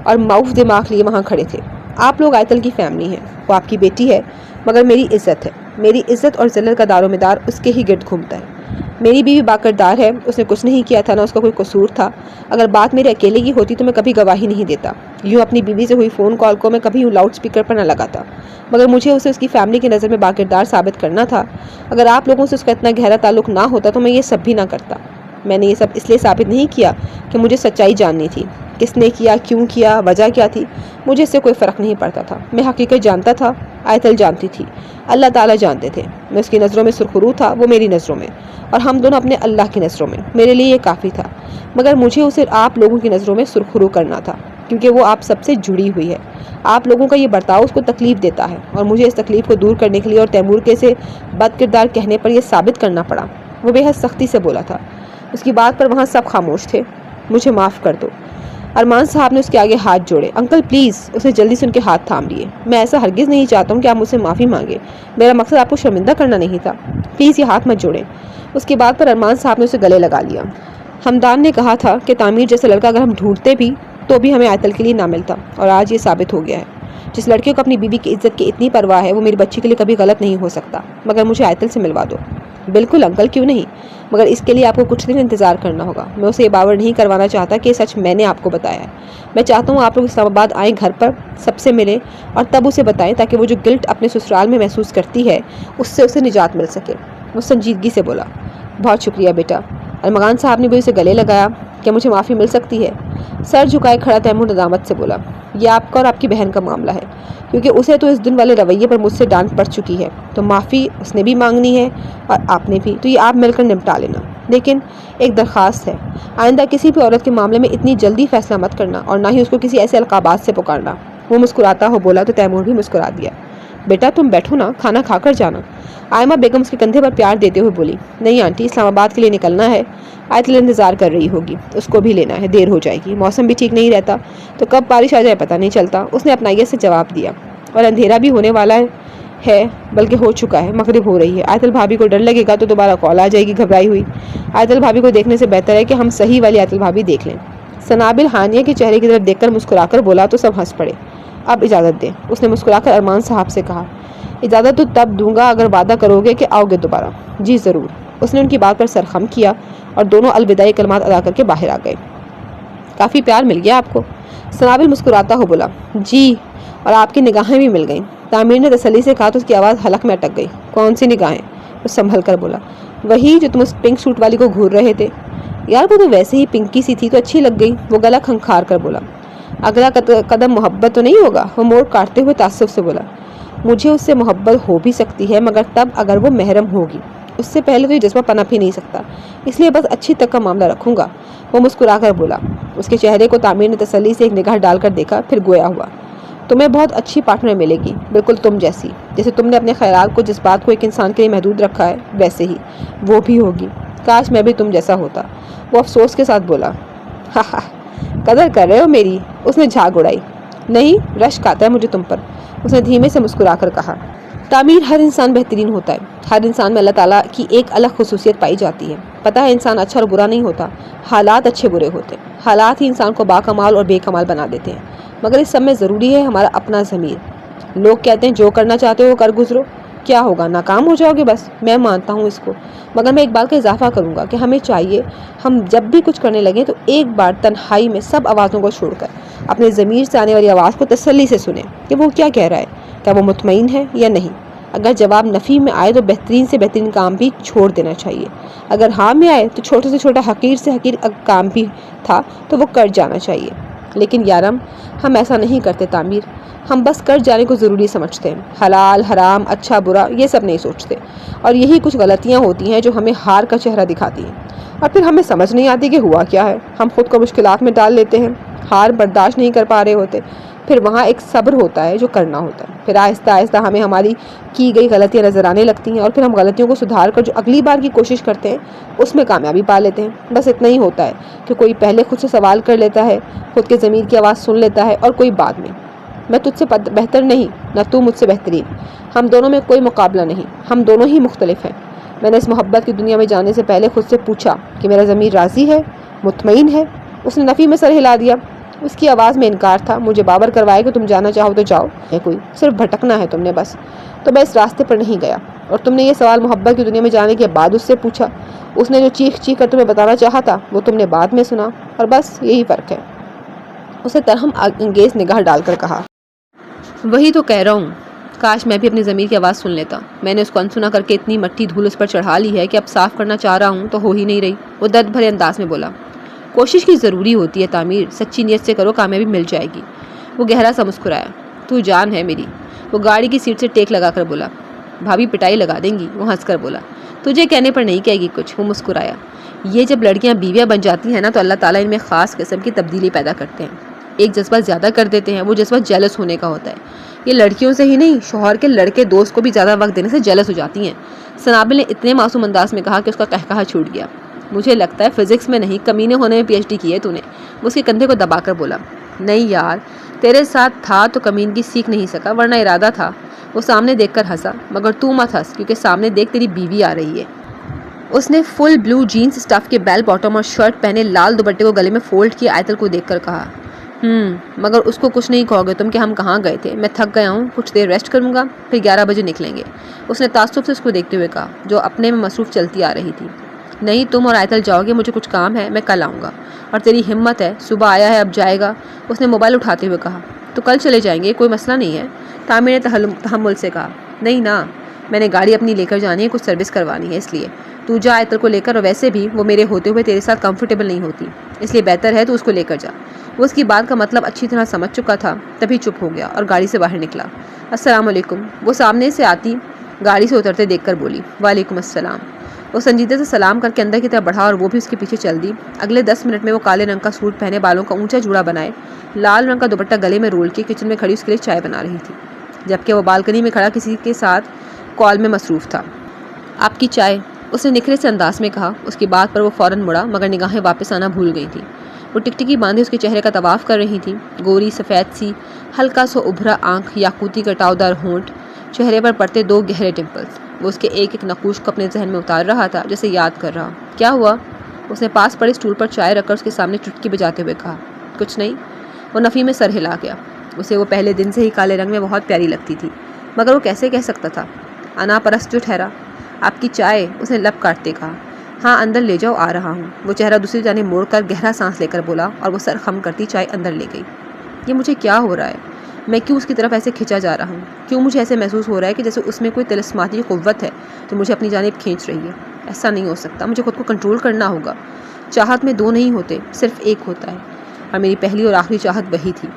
اور معاف دماغ لیے وہاں کھڑے تھے۔ آپ لوگ آیتل کی فیملی ہیں، وہ آپ کی بیٹی ہے، مگر میری عزت ہے، میری عزت اور ذلت کا دار و مدار اس کے ہی گرد گھومتا ہے۔ میری بیوی باکردار ہے، اس نے کچھ نہیں کیا تھا، نہ اس کا کوئی قصور تھا۔ اگر بات میرے اکیلے کی ہوتی تو میں کبھی گواہی نہیں دیتا، یوں اپنی بیوی سے ہوئی فون کال کو میں کبھی یوں لاؤڈ سپیکر پر نہ لگاتا، مگر مجھے اسے اس کی فیملی کی نظر میں باکردار ثابت کرنا تھا۔ اگر آپ لوگوں سے اس کا اتنا گہرا تعلق نہ ہوتا تو میں یہ سب بھی نہ کرتا۔ میں نے یہ سب اس لیے ثابت نہیں کیا کہ مجھے سچائی جاننی تھی، کس نے کیا، کیوں کیا، وجہ کیا تھی، مجھے اس سے کوئی فرق نہیں پڑتا تھا۔ میں حقیقت جانتا تھا، آیتل جانتی تھی، اللہ تعالیٰ جانتے تھے۔ میں اس کی نظروں میں سرخرو تھا، وہ میری نظروں میں، اور ہم دونوں اپنے اللہ کی نظروں میں۔ میرے لیے یہ کافی تھا، مگر مجھے اسے آپ لوگوں کی نظروں میں سرخرو کرنا تھا، کیونکہ وہ آپ سب سے جڑی ہوئی ہے۔ آپ لوگوں کا یہ برتاؤ اس کو تکلیف دیتا ہے، اور مجھے اس تکلیف کو دور کرنے کے لیے اور تیمور کے سے بد کردار کہنے پر یہ ثابت کرنا پڑا۔ وہ بے حد سختی سے بولا تھا۔ اس کی بات پر وہاں سب خاموش تھے۔ مجھے معاف کر دو۔ ارمان صاحب نے اس کے آگے ہاتھ جوڑے۔ Uncle please. اس نے جلدی سے ان کے ہاتھ تھام لیے۔ میں ایسا ہرگز نہیں چاہتا ہوں کہ آپ مجھ سے معافی مانگیں، میرا مقصد آپ کو شرمندہ کرنا نہیں تھا، پلیز یہ ہاتھ مت جوڑیں۔ اس کی بات پر ارمان صاحب نے اسے گلے لگا لیا۔ ہمدان نے کہا تھا کہ تعمیر جیسا لڑکا اگر ہم ڈھونڈتے بھی تو بھی ہمیں آیتل کے لیے نہ ملتا، اور آج یہ ثابت ہو گیا ہے۔ جس لڑکے کو اپنی بیوی کی عزت کی اتنی پرواہ ہے وہ میری بچی کے لیے کبھی غلط نہیں ہو سکتا، مگر مجھے آیتل سے ملوا دو۔ بالکل انکل، کیوں نہیں، مگر اس کے لیے آپ کو کچھ دن انتظار کرنا ہوگا۔ میں اسے یہ باور نہیں کروانا چاہتا کہ یہ سچ میں نے آپ کو بتایا ہے۔ میں چاہتا ہوں آپ لوگ اسلام آباد آئیں، گھر پر سب سے ملیں اور تب اسے بتائیں، تاکہ وہ جو گلٹ اپنے سسرال میں محسوس کرتی ہے اس سے اسے نجات مل سکے۔ وہ سنجیدگی سے بولا، بہت شکریہ بیٹا۔ ارمغان صاحب نے بھی اسے گلے لگایا، کہ مجھے معافی مل سکتی ہے؟ سر جھکائے کھڑا تیمور ندامت سے بولا، یہ آپ کا اور آپ کی بہن کا معاملہ ہے، کیونکہ اسے تو اس دن والے رویے پر مجھ سے ڈانٹ پڑ چکی ہے، تو معافی اس نے بھی مانگنی ہے اور آپ نے بھی، تو یہ آپ مل کر نمٹا لینا۔ لیکن ایک درخواست ہے، آئندہ کسی بھی عورت کے معاملے میں اتنی جلدی فیصلہ مت کرنا، اور نہ ہی اس کو کسی ایسے القابات سے پکارنا۔ وہ مسکراتا ہو بولا تو تیمور بھی مسکرا دیا۔ بیٹا تم بیٹھو نا، کھانا کھا کر جانا۔ آئمہ بیگم اس کے کندھے پر پیار دیتے ہوئے بولی، نہیں آنٹی، اسلام آباد کے لیے نکلنا ہے، آیتل انتظار کر رہی ہوگی، اس کو بھی لینا ہے، دیر ہو جائے گی، موسم بھی ٹھیک نہیں رہتا، تو کب بارش آ جائے پتہ نہیں چلتا۔ اس نے اپنائیت سے جواب دیا، اور اندھیرا بھی ہونے والا ہے، بلکہ ہو چکا ہے، مغرب ہو رہی ہے۔ آیتل بھابھی کو ڈر لگے گا تو دوبارہ کال آ جائے گی گھبرائی ہوئی۔ آیتل بھابھی کو دیکھنے سے بہتر ہے کہ ہم صحیح والی آیتل بھابھی دیکھ لیں۔ سنابل ہانیہ کے چہرے کی طرف دیکھ کر مسکرا کر بولا تو سب ہنس پڑے۔ اب اجازت دیں، اس نے مسکرا کر ارمان صاحب سے کہا۔ اجازت تو تب دوں گا اگر وعدہ کرو گے کہ آؤ گے دوبارہ۔ جی ضرور۔ اس نے ان کی بات پر سر خم کیا اور دونوں الوداعی کلمات ادا کر کے باہر آ گئے۔ کافی پیار مل گیا آپ کو؟ سنابل مسکراتا ہو بولا، جی، اور آپ کی نگاہیں بھی مل گئیں۔ تعمیر نے تسلی سے کہا تو اس کی آواز حلق میں اٹک گئی۔ کون سی نگاہیں؟ وہ سنبھل کر بولا، وہی جو تم اس پنک سوٹ والی کو گھور رہے تھے۔ یار وہ تو ویسے ہی پنکی سی تھی تو اچھی لگ گئی۔ وہ گلا کھنکھار کر بولا، اگلا قدم محبت تو نہیں ہوگا؟ وہ موڑ کاٹتے ہوئے تعصب سے بولا، مجھے اس سے محبت ہو بھی سکتی ہے، مگر تب اگر وہ محرم ہوگی، اس سے پہلے تو یہ جذبہ پنپ ہی نہیں سکتا، اس لیے بس اچھی تک کا معاملہ رکھوں گا۔ وہ مسکرا کر بولا۔ اس کے چہرے کو تعمیر نے تسلی سے ایک نگاہ ڈال کر دیکھا، پھر گویا ہوا، تمہیں بہت اچھی پارٹنر ملے گی، بالکل تم جیسی، جیسے تم نے اپنے خیالات کو، جذبات کو ایک انسان کے لیے محدود رکھا ہے، ویسے ہی وہ بھی ہوگی۔ کاش میں بھی تم جیسا ہوتا۔ وہ افسوس کے ساتھ بولا، ہاں ہاں، قدر کر رہے ہو میری؟ اس نے جھاگ اڑائی۔ نہیں، رشک آتا ہے مجھے تم پر، اس نے دھیمے سے مسکرا کر کہا۔ تعمیر، ہر انسان بہترین ہوتا ہے، ہر انسان میں اللہ تعالیٰ کی ایک الگ خصوصیت پائی جاتی ہے۔ پتہ ہے انسان اچھا اور برا نہیں ہوتا، حالات اچھے برے ہوتے ہیں، حالات ہی انسان کو باکمال اور بے کمال بنا دیتے ہیں، مگر اس سب میں ضروری ہے ہمارا اپنا ضمیر۔ لوگ کہتے ہیں جو کرنا چاہتے ہو وہ کر گزرو، کیا ہوگا، ناکام ہو جاؤ گے بس۔ میں مانتا ہوں اس کو، مگر میں ایک بات کا اضافہ کروں گا کہ ہمیں چاہیے ہم جب بھی کچھ کرنے لگیں تو ایک بار تنہائی میں سب آوازوں کو چھوڑ کر اپنے ضمیر سے آنے والی آواز کو تسلی سے سنیں کہ وہ کیا کہہ رہا ہے، کیا وہ مطمئن ہے یا نہیں۔ اگر جواب نفی میں آئے تو بہترین سے بہترین کام بھی چھوڑ دینا چاہیے، اگر ہاں میں آئے تو چھوٹے سے چھوٹا حقیر سے حقیر کام بھی تھا تو وہ کر جانا چاہیے۔ لیکن یارم، ہم ایسا نہیں کرتے تعمیر، ہم بس کر جانے کو ضروری سمجھتے ہیں، حلال حرام اچھا برا یہ سب نہیں سوچتے، اور یہی کچھ غلطیاں ہوتی ہیں جو ہمیں ہار کا چہرہ دکھاتی ہیں، اور پھر ہمیں سمجھ نہیں آتی کہ ہوا کیا ہے۔ ہم خود کو مشکلات میں ڈال لیتے ہیں، ہار برداشت نہیں کر پا رہے ہوتے، پھر وہاں ایک صبر ہوتا ہے جو کرنا ہوتا ہے، پھر آہستہ آہستہ ہمیں ہماری کی گئی غلطیاں نظر آنے لگتی ہیں، اور پھر ہم غلطیوں کو سدھار کر جو اگلی بار کی کوشش کرتے ہیں اس میں کامیابی پا لیتے ہیں۔ بس اتنا ہی ہوتا ہے کہ کوئی پہلے خود سے سوال کر لیتا ہے، خود کے ضمیر کی آواز سن لیتا ہے، اور کوئی بعد میں۔ میں تجھ سے بہتر نہیں، نہ تو مجھ سے بہترین، ہم دونوں میں کوئی مقابلہ نہیں، ہم دونوں ہی مختلف ہیں۔ میں نے اس محبت کی دنیا میں جانے سے پہلے خود سے پوچھا کہ میرا ضمیر راضی ہے، مطمئن ہے؟ اس نے نفی میں سر ہلا دیا۔ اس کی آواز میں انکار تھا۔ مجھے باور کروائے کہ تم جانا چاہو تو جاؤ، ہے کوئی، صرف بھٹکنا ہے تم نے بس، تو میں اس راستے پر نہیں گیا۔ اور تم نے یہ سوال محبت کی دنیا میں جانے کے بعد اس سے پوچھا، اس نے جو چیخ چیخ کر تمہیں بتانا چاہا تھا وہ تم نے بعد میں سنا، اور بس یہی فرق ہے۔ اسے ترہم انگیز نگاہ ڈال کر کہا، وہی تو کہہ رہا ہوں، کاش میں بھی اپنے ضمیر کی آواز سن لیتا۔ میں نے اس کو انسنا کر کے اتنی مٹی دھول اس پر چڑھا لی ہے کہ اب صاف کرنا چاہ رہا ہوں تو ہو ہی نہیں رہی۔ وہ درد بھرے انداز میں بولا، کوشش کی ضروری ہوتی ہے تعمیر، سچی نیت سے کرو، کامیابی مل جائے گی۔ وہ گہرا سا مسکرایا، تو جان ہے میری۔ وہ گاڑی کی سیٹ سے ٹیک لگا کر بولا، بھابھی پٹائی لگا دیں گی۔ وہ ہنس کر بولا، تجھے کہنے پر نہیں کہے گی کچھ۔ وہ مسکرایا، یہ جب لڑکیاں بیویاں بن جاتی ہیں نا تو اللہ تعالیٰ ان میں خاص قسم کی تبدیلی پیدا کرتے ہیں، ایک جذبہ زیادہ کر دیتے ہیں، وہ جذبہ جیلس ہونے کا ہوتا ہے۔ یہ لڑکیوں سے ہی نہیں، شوہر کے لڑکے دوست کو بھی زیادہ وقت دینے سے جیلس ہو جاتی ہیں۔ سنابل نے اتنے معصوم انداز میں کہا کہ اس کا قہقہہ چھوٹ گیا۔ مجھے لگتا ہے فزکس میں نہیں، کمینے ہونے میں پی ایچ ڈی کی ہے تو نے۔ وہ اس کے کندھے کو دبا کر بولا، نہیں یار، تیرے ساتھ تھا تو کمینگی سیکھ نہیں سکا، ورنہ ارادہ تھا۔ وہ سامنے دیکھ کر ہنسا، مگر تو مت ہنس، کیونکہ سامنے دیکھ تیری بیوی آ رہی ہے۔ اس نے فل بلو جینز اسٹف کے بیل باٹم اور شرٹ پہنے لال دوپٹے کو گلے میں فولڈ کیے آیتل کو دیکھ کر کہا، مگر اس کو کچھ نہیں کہو گے تم کہ ہم کہاں گئے تھے؟ میں تھک گیا ہوں، کچھ دیر ریسٹ کروں گا، پھر 11 بجے نکلیں گے، اس نے تعصب سے اس کو دیکھتے ہوئے کہا، جو اپنے میں مصروف چلتی آ رہی تھی۔ نہیں، تم اور آیتل جاؤ گے، مجھے کچھ کام ہے، میں کل آؤں گا۔ اور تیری ہمت ہے، صبح آیا ہے اب جائے گا، اس نے موبائل اٹھاتے ہوئے کہا۔ تو کل چلے جائیں گے، کوئی مسئلہ نہیں ہے، تعمیر نے تحمل سے کہا۔ نہیں نا، میں نے گاڑی اپنی لے کر جانی ہے، کچھ سروس کروانی ہے، اس لیے تو جا آیتل کو لے کر، اور ویسے بھی وہ میرے ہوتے ہوئے تیرے ساتھ کمفرٹیبل نہیں ہوتی، اس لیے بہتر ہے تو اس کو لے کر جا۔ وہ اس کی بات کا مطلب اچھی طرح سمجھ چکا تھا، تبھی چپ ہو گیا اور گاڑی سے باہر نکلا۔ السلام علیکم، وہ سامنے سے آتی گاڑی سے اترتے دیکھ کر بولی۔ وعلیکم السلام۔ وہ سنجیدہ سے سلام کر کے اندر کی طرف بڑھا اور وہ بھی اس کے پیچھے چل دی۔ اگلے 10 منٹ میں وہ کالے رنگ کا سوٹ پہنے، بالوں کا اونچا جوڑا بنائے، لال رنگ کا دوپٹہ گلے میں رول کے کچن میں کھڑی اس کے لیے چائے بنا رہی تھی، جبکہ وہ بالکنی میں کھڑا کسی کے ساتھ کال میں مصروف تھا۔ آپ کی چائے، اس نے نکھرے سے انداز میں کہا۔ اس کی بات پر وہ فوراً مڑا، مگر نگاہیں واپس آنا بھول گئی تھیں۔ وہ ٹکٹکی باندھے اس کے چہرے کا طواف کر رہی تھی، گوری سفید سی، ہلکا سا ابھرا آنکھ، یاقوتی کٹاؤ دار ہونٹ، چہرے پر پڑتے 2 گہرے ڈمپلز۔ وہ اس کے ایک ایک نقوش کو اپنے ذہن میں اتار رہا تھا، جیسے یاد کر رہا۔ کیا ہوا؟ اس نے پاس پڑے اسٹول پر چائے رکھ کر اس کے سامنے چٹکی بجاتے ہوئے کہا۔ کچھ نہیں، وہ نفی میں سر ہلا گیا۔ اسے وہ پہلے دن سے ہی کالے رنگ میں بہت پیاری لگتی تھی، مگر وہ کیسے کہہ سکتا تھا؟ انا پرست جو ٹھہرا۔ آپ کی چائے، اس نے لب کاٹتے کہا۔ ہاں اندر لے جاؤ، آ رہا ہوں۔ وہ چہرہ دوسری جانب موڑ کر گہرا سانس لے کر بولا، اور وہ سر خم کرتی چائے اندر لے گئی۔ یہ مجھے کیا ہو رہا ہے؟ میں کیوں اس کی طرف ایسے کھینچا جا رہا ہوں؟ کیوں مجھے ایسے محسوس ہو رہا ہے کہ جیسے اس میں کوئی طلسماتی قوت ہے جو مجھے اپنی جانب کھینچ رہی ہے؟ ایسا نہیں ہو سکتا، مجھے خود کو کنٹرول کرنا ہوگا۔ چاہت میں 2 نہیں ہوتے، صرف ایک ہوتا ہے، اور میری پہلی اور آخری چاہت وہی تھی۔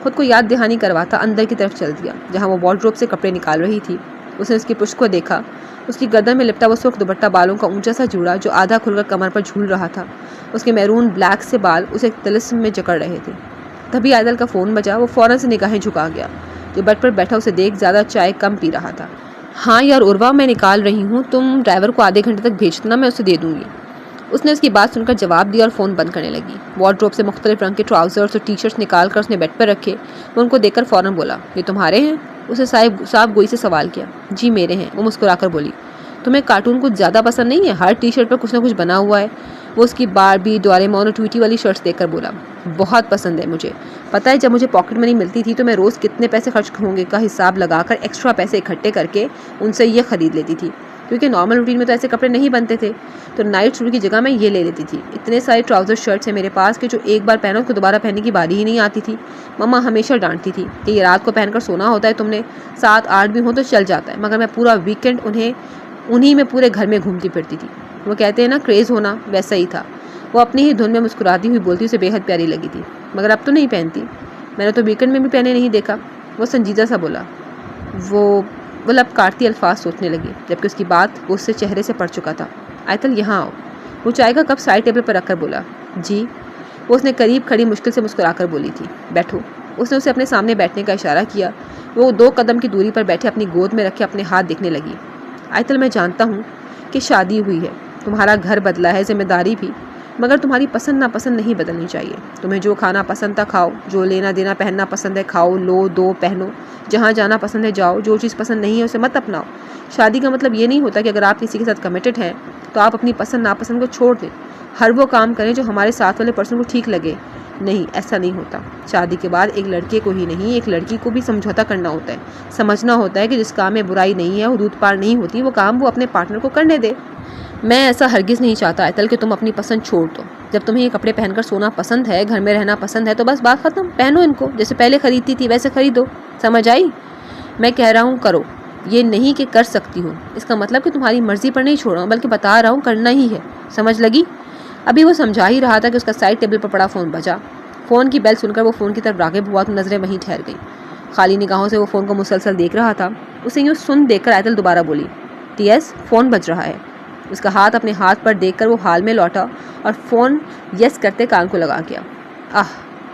خود کو یاد دہانی کرواتا اندر کی طرف چل دیا، جہاں وہ وارڈروب سے کپڑے نکال رہی تھی۔ اس نے اس کی پشت کو دیکھا، اس کی گردن میں لپٹا وہ سرخ دوپٹہ، بالوں کا اونچا سا جوڑا جو آدھا کھل کر کمر پر جھول رہا تھا، اس کے میرون بلیک سے بال اسے ایک طلسم میں جکڑ رہے تھے۔ تبھی آیتل کا فون بجا۔ وہ فوراً سے نگاہیں جھکا گیا، جو بیڈ پر بیٹھا اسے دیکھ زیادہ چائے کم پی رہا تھا۔ ہاں یار عروہ، میں نکال رہی ہوں، تم ڈرائیور کو آدھے گھنٹے تک بھیج دینا، میں اسے دے دوں گی۔ اس نے اس کی بات سن کر جواب دیا اور فون بند کرنے لگی۔ وارڈروب سے مختلف رنگ کے ٹراؤزرز اور ٹی شرٹس نکال کر اس نے بیڈ پر رکھے۔ وہ ان کو دیکھ کر فوراً بولا، یہ تمہارے ہیں؟ اس نے صاحب گوئی سے سوال کیا۔ جی میرے ہیں، وہ مسکرا کر بولی۔ تمہیں کارٹون کچھ زیادہ پسند نہیں ہے؟ ہر ٹی شرٹ پر کچھ نہ کچھ بنا ہوا ہے۔ وہ اس کی باربی، ڈوریمون اور ٹویٹی والی شرٹس دیکھ کر بولا، بہت پسند ہے مجھے۔ پتہ ہے جب مجھے پاکٹ منی ملتی تھی تو میں روز کتنے پیسے خرچ ہوں گے کا حساب لگا کر ایکسٹرا پیسے اکٹھے کر کے ان سے یہ خرید لیتی تھی، کیونکہ نارمل روٹین میں تو ایسے کپڑے نہیں بنتے تھے، تو نائٹ سوٹ کی جگہ میں یہ لے لیتی تھی۔ اتنے سارے ٹراؤزر شرٹس ہیں میرے پاس کہ جو ایک بار پہنو اس کو دوبارہ پہننے کی باری ہی نہیں آتی تھی۔ مما ہمیشہ ڈانٹتی تھی کہ یہ رات کو پہن کر سونا ہوتا ہے تم نے، 7-8 بھی ہوں تو چل جاتا ہے، مگر میں پورا ویکینڈ انہی میں پورے گھر میں گھومتی پھرتی تھی۔ وہ کہتے ہیں نا کریز ہونا، ویسا ہی تھا۔ وہ اپنی ہی دھن میں مسکراتی ہوئی بولتی، اسے بے حد پیاری لگی تھی، مگر اب تو نہیں پہنتی، میں نے تو ویکینڈ میں بھی پہنے نہیں دیکھا۔ وہ سنجیدہ سا بولا۔ وہ لب کاٹتی الفاظ سوچنے لگی، جبکہ اس کی بات وہ اس سے چہرے سے پڑ چکا تھا۔ آیتل یہاں آؤ۔ وہ چائے کا کپ سائڈ ٹیبل پر رکھ کر بولا۔ جی؟ وہ اس نے قریب کھڑی مشکل سے مسکرا کر بولی تھی۔ بیٹھو۔ اس نے اسے اپنے سامنے بیٹھنے کا اشارہ کیا۔ وہ 2 قدم کی دوری پر بیٹھے اپنی گود میں رکھے اپنے ہاتھ دیکھنے لگی۔ آیتل میں جانتا ہوں کہ شادی ہوئی ہے، تمہارا گھر بدلا ہے، ذمہ داری بھی، مگر تمہاری پسند ناپسند نہیں بدلنی چاہیے۔ تمہیں جو کھانا پسند تھا کھاؤ، جو لینا دینا پہننا پسند ہے کھاؤ، لو دو پہنو، جہاں جانا پسند ہے جاؤ، جو چیز پسند نہیں ہے اسے مت اپناؤ۔ شادی کا مطلب یہ نہیں ہوتا کہ اگر آپ کسی کے ساتھ کمیٹڈ ہیں تو آپ اپنی پسند ناپسند کو چھوڑ دیں، ہر وہ کام کریں جو ہمارے ساتھ والے پرسن کو ٹھیک لگے۔ نہیں، ایسا نہیں ہوتا۔ شادی کے بعد ایک لڑکے کو ہی نہیں، ایک لڑکی کو بھی سمجھوتا کرنا ہوتا ہے، سمجھنا ہوتا ہے کہ جس کام میں برائی نہیں ہے، حدود پار نہیں ہوتی، وہ کام وہ اپنے پارٹنر کو کرنے دے۔ میں ایسا ہرگز نہیں چاہتا ایتل کہ تم اپنی پسند چھوڑ دو۔ جب تمہیں یہ کپڑے پہن کر سونا پسند ہے، گھر میں رہنا پسند ہے، تو بس بات ختم، پہنو ان کو، جیسے پہلے خریدتی تھی ویسے خریدو، سمجھ آئی؟ میں کہہ رہا ہوں کرو، یہ نہیں کہ کر سکتی ہوں، اس کا مطلب کہ تمہاری مرضی پر نہیں چھوڑا ہوں، بلکہ بتا رہا ہوں کرنا ہی ہے، سمجھ لگی؟ ابھی وہ سمجھا ہی رہا تھا کہ اس کا سائڈ ٹیبل پر پڑا فون بجا۔ فون کی بیل سن کر وہ فون کی طرف راغب ہوا تو نظریں وہیں ٹھہر گئیں۔ خالی نگاہوں سے وہ فون کو مسلسل دیکھ رہا تھا۔ اسے یوں سن دیکھ کر ایتل دوبارہ بولی، ٹی ایس فون بج رہا ہے۔ اس کا ہاتھ اپنے ہاتھ پر دیکھ کر وہ حال میں لوٹا اور فون یس کرتے کان کو لگا گیا۔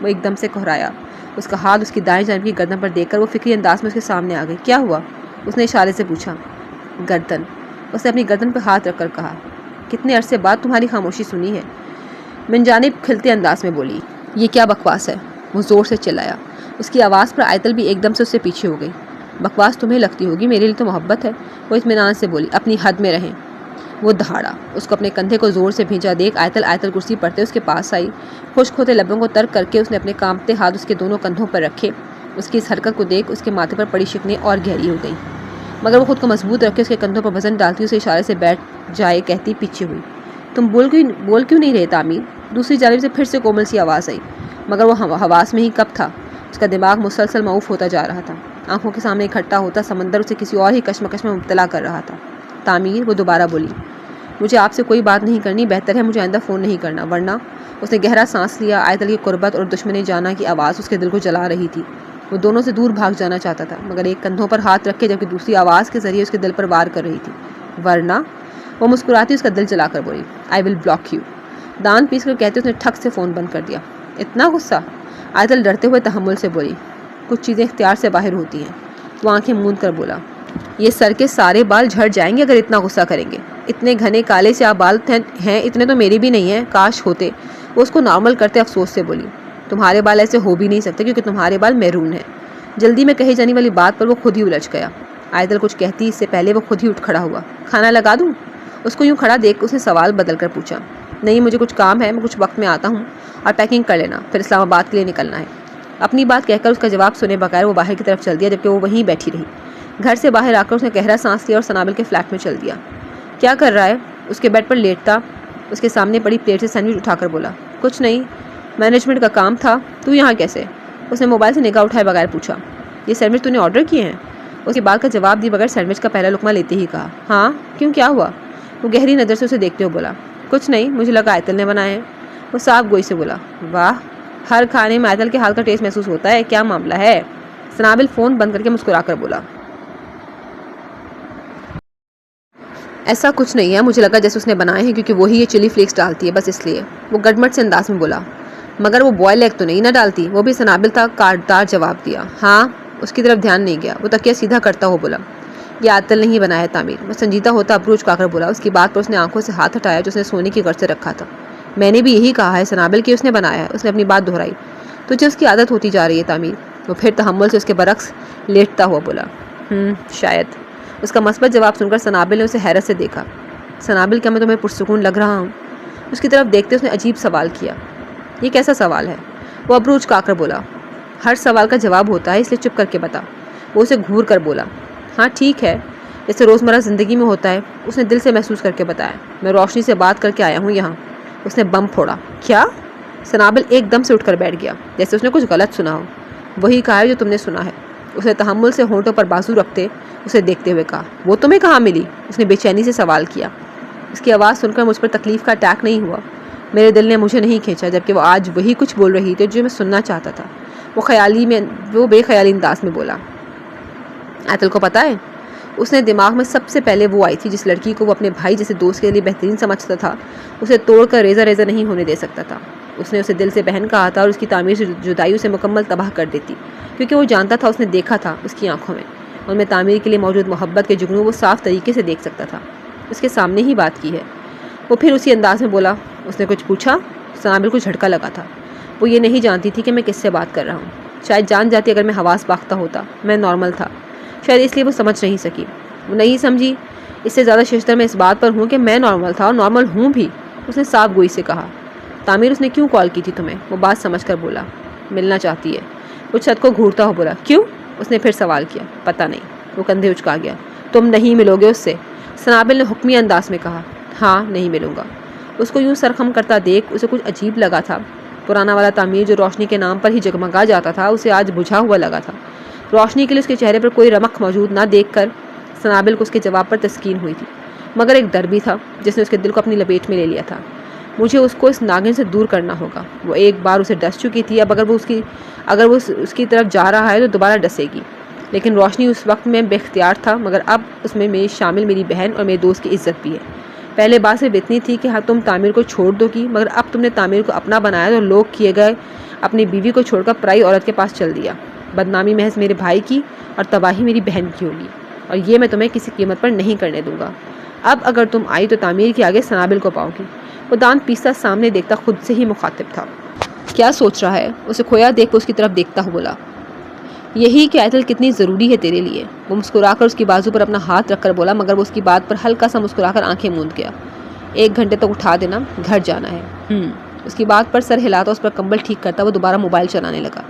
وہ ایک دم سے کہرایا۔ اس کا ہاتھ اس کی دائیں جانب کی گردن پر دیکھ کر وہ فکری انداز میں اس کے سامنے آ گئی۔ کیا ہوا؟ اس نے اشارے سے پوچھا۔ گردن۔ اس نے اپنی گردن پر ہاتھ رکھ کر کہا، کتنے عرصے بعد تمہاری خاموشی سنی ہے؟ من جانب کھلتے انداز میں بولی، یہ کیا بکواس ہے؟ وہ زور سے چلایا۔ اس کی آواز پر ایتل بھی ایک دم سے اس سے پیچھے ہو گئی۔ بکواس تمہیں لگتی ہوگی، میرے لیے تو محبت ہے، وہ اطمینان سے بولی، اپنی حد میں رہیں۔ وہ دہاڑا، اس کو اپنے کندھے کو زور سے بھیجا دیکھ آیت الکرسی پڑھتے اس کے پاس آئی۔ خشک ہوتے لبوں کو ترک کر کے اس نے اپنے کانپتے ہاتھ اس کے دونوں کندھوں پر رکھے۔ اس کی اس حرکت کو دیکھ اس کے ماتھے پر پڑی شکنیں اور گہری ہو گئیں، مگر وہ خود کو مضبوط رکھ کے اس کے کندھوں پر وزن ڈالتی اسے اشارے سے بیٹھ جائے کہتی پیچھے ہوئی۔ تم بول کیوں نہیں رہے تعمیر؟ دوسری جانب سے پھر سے کومل سی آواز آئی، مگر وہ حواس میں ہی کب تھا۔ اس کا دماغ مسلسل معوف ہوتا جا رہا تھا، آنکھوں کے سامنے اکٹھا ہوتا سمندر اسے کسی اور ہی کشمکش میں مبتلا کر رہا تھا۔ تعمیر، وہ دوبارہ بولی، مجھے آپ سے کوئی بات نہیں کرنی، بہتر ہے مجھے آئندہ فون نہیں کرنا، ورنہ۔ اس نے گہرا سانس لیا۔ آیت کی قربت اور دشمن جانا کی آواز اس کے دل کو جلا رہی تھی۔ وہ دونوں سے دور بھاگ جانا چاہتا تھا، مگر ایک کندھوں پر ہاتھ رکھ کے جبکہ دوسری آواز کے ذریعے اس کے دل پر وار کر رہی تھی، ورنہ۔ وہ مسکراتی اس کا دل جلا کر بولی، آئی ول بلاک یو۔ دان پیس کر کہتے اس نے ٹھک سے فون بند کر دیا۔ اتنا غصہ؟ آیت ڈرتے ہوئے تحمل سے بولی، کچھ چیزیں اختیار سے باہر ہوتی ہیں۔ وہ آنکھیں موند کر بولا، یہ سر کے سارے بال جھڑ جائیں گے اگر اتنا غصہ کریں گے۔ اتنے گھنے کالے سے آپ بال ہیں، اتنے تو میرے بھی نہیں ہیں، کاش ہوتے۔ وہ اس کو نارمل کرتے افسوس سے بولی، تمہارے بال ایسے ہو بھی نہیں سکتے کیونکہ تمہارے بال میرون ہیں۔ جلدی میں کہی جانے والی بات پر وہ خود ہی الجھ گیا۔ آیت کچھ کہتی اس سے پہلے وہ خود ہی اٹھ کھڑا ہوا۔ کھانا لگا دوں؟ اس کو یوں کھڑا دیکھ اس نے سوال بدل کر پوچھا۔ نہیں، مجھے کچھ کام ہے، میں کچھ وقت میں آتا ہوں، اور پیکنگ کر لینا، پھر اسلام آباد کے لیے نکلنا ہے۔ اپنی بات کہہ کر اس کا جواب سنے بغیر وہ باہر کی طرف چل دیا، جبکہ وہ وہیں بیٹھی رہی۔ گھر سے باہر آ کر اس نے گہرا سانس لیا اور سنابل کے فلیٹ میں چل دیا۔ کیا کر رہا ہے؟ اس کے بیڈ پر لیٹتا اس کے سامنے پڑی پلیٹ سے سینڈوچ اٹھا کر بولا، کچھ نہیں، مینجمنٹ کا کام تھا۔ تو یہاں کیسے؟ اس نے موبائل سے نگاہ اٹھائے بغیر پوچھا۔ یہ سینڈوچ تو نے آرڈر کیے ہیں؟ اس کی بات کا جواب دی بغیر سینڈوچ کا پہلا لقمہ لیتے ہی کہا، ہاں کیوں، کیا ہوا؟ وہ گہری نظر سے اسے دیکھتے ہوئے بولا، کچھ نہیں، مجھے لگا آیتل نے بنائے ہیں۔ وہ صاف گوئی سے بولا، واہ، ہر کھانے میں آیتل کے ہاتھ کا ٹیسٹ محسوس ہوتا ہے، کیا معاملہ ہے؟ سنابل فون بند کر کے مسکرا کر بولا، ایسا کچھ نہیں ہے، مجھے لگا جیسے اس نے بنائے ہیں کیونکہ وہی یہ چلی فلیکس ڈالتی ہے، بس اس لیے۔ وہ گڈمٹ سے انداز میں بولا، مگر وہ بوائل ایگ تو نہیں نہ ڈالتی؟ وہ بھی سنابل تھا کاٹدار جواب دیا۔ ہاں، اس کی طرف دھیان نہیں گیا۔ وہ تکیہ سیدھا کرتا ہو بولا، یہ آیتل نہیں بنایا ہے تعمیر۔ وہ سنجیدہ ہوتا ابرو اچکا کر بولا۔ اس کی بات پر اس نے آنکھوں سے ہاتھ ہٹایا جو اس نے سونے کی غرض سے رکھا تھا۔ میں نے بھی یہی کہا ہے سنابل کہ اس نے بنایا ہے۔ اس نے اپنی بات دہرائی۔ تجھے اس کی عادت ہوتی جا رہی ہے تعمیر۔ وہ پھر تحمل سے اس کے برعکس لیٹتا ہوا بولا، شاید۔ اس کا مثبت جواب سن کر سنابل نے اسے حیرت سے دیکھا۔ سنابل، کیا میں تمہیں پرسکون لگ رہا ہوں؟ اس کی طرف دیکھتے اس نے عجیب سوال کیا۔ یہ کیسا سوال ہے؟ وہ ابرو اچکا کر بولا، ہر سوال کا جواب ہوتا ہے، اس لیے چپ کر کے بتا۔ وہ اسے گھور کر بولا، ہاں ٹھیک ہے، جیسے روزمرہ زندگی میں ہوتا ہے۔ اس نے دل سے محسوس کر کے بتایا، میں روشنی سے بات کر کے آیا ہوں یہاں۔ اس نے بم پھوڑا، کیا؟ سنابل ایک دم سے اٹھ کر بیٹھ گیا جیسے اس نے کچھ غلط سنا ہو۔ وہی کہا ہے جو تم نے سنا ہے۔ اس نے تحمل سے ہونٹوں پر بازو رکھتے اسے دیکھتے ہوئے کہا، وہ تمہیں کہاں ملی؟ اس نے بے چینی سے سوال کیا۔ اس کی آواز سن کر مجھ پر تکلیف کا اٹیک نہیں ہوا، میرے دل نے مجھے نہیں کھینچا، جبکہ وہ آج وہی کچھ بول رہی تھی جو میں سننا چاہتا تھا۔ وہ بے خیالی انداز میں بولا، آیتل کو پتہ ہے؟ اس نے دماغ میں سب سے پہلے وہ آئی تھی جس لڑکی کو وہ اپنے بھائی جیسے دوست کے لیے بہترین سمجھتا تھا، اسے توڑ کر ریزہ ریزہ نہیں ہونے دے سکتا تھا۔ اس نے اسے دل سے بہن کہا تھا اور اس کی تعمیر سے جدائی اسے مکمل تباہ کر دیتی، کیونکہ وہ جانتا تھا، اس نے دیکھا تھا اس کی آنکھوں میں، ان میں تعمیر کے لیے موجود محبت کے جگنوں وہ صاف طریقے سے دیکھ سکتا تھا۔ اس کے سامنے ہی بات کی ہے۔ وہ پھر اسی انداز میں بولا، اس نے کچھ پوچھا؟ سنابل کو جھٹکا لگا تھا۔ وہ یہ نہیں جانتی تھی کہ میں کس سے بات کر رہا ہوں۔ شاید جان جاتی اگر میں حواس باختہ ہوتا، میں نارمل تھا، شاید اس لیے وہ سمجھ نہیں سکی۔ وہ نہیں سمجھی، اس سے زیادہ ششتر میں اس بات پر ہوں کہ میں نارمل تھا اور نارمل ہوں بھی۔ اس نے صاف گوئی سے کہا، تعمیر، اس نے کیوں کال کی تھی تمہیں؟ وہ بات سمجھ کر بولا، ملنا چاہتی ہے۔ وہ چھت کو گھورتا ہو بولا، کیوں؟ اس نے پھر سوال کیا، پتہ نہیں۔ وہ کندھے اچکا گیا، تم نہیں ملو گے اس سے؟ سنابل نے حکمی انداز میں کہا، ہاں نہیں ملوں گا۔ اس کو یوں سرخم کرتا دیکھ اسے کچھ عجیب لگا تھا۔ پرانا والا تعمیر جو روشنی کے نام پر ہی جگمگا جاتا تھا، اسے آج بجھا ہوا لگا تھا۔ روشنی کے لیے اس کے چہرے پر کوئی رمق موجود نہ دیکھ کر سنابل کو اس کے جواب پر تسکین ہوئی تھی، مگر ایک ڈر بھی تھا جس نے اس کے دل کو اپنی لپیٹ میں لے لیا تھا۔ مجھے اس کو اس ناگن سے دور کرنا ہوگا۔ وہ ایک بار اسے ڈس چکی تھی، اب اگر وہ اس کی طرف جا رہا ہے تو دوبارہ ڈسے گی۔ لیکن روشنی اس وقت میں بے اختیار تھا، مگر اب اس میں شامل میری بہن اور میرے دوست کی عزت بھی ہے۔ پہلے بات صرف اتنی تھی کہ ہاں تم تعمیر کو چھوڑ دو گی، مگر اب تم نے تعمیر کو اپنا بنایا تو لوگ کیے گئے اپنی بیوی کو چھوڑ کر پرائی عورت کے پاس چل دیا۔ بدنامی محض میرے بھائی کی اور تباہی میری بہن کی ہوگی، اور یہ میں تمہیں کسی قیمت پر نہیں کرنے دوں گا۔ اب اگر تم آئی تو تعمیر کے آگے سنابل کو پاؤ گی۔ وہ دانت پیستا سامنے دیکھتا خود سے ہی مخاطب تھا، کیا سوچ رہا ہے؟ اسے کھویا دیکھ کے اس کی طرف دیکھتا ہوا بولا، یہی کہ آیت کتنی ضروری ہے تیرے لیے. وہ مسکرا کر اس کی بازو پر اپنا ہاتھ رکھ کر بولا، مگر وہ اس کی بات پر ہلکا سا مسکرا کر آنکھیں موند گیا. 1 گھنٹے تک اٹھا دینا، گھر جانا ہے. اس کی بات پر سر ہلاتا، اس پر کمبل ٹھیک کرتا وہ دوبارہ موبائل چلانے لگا.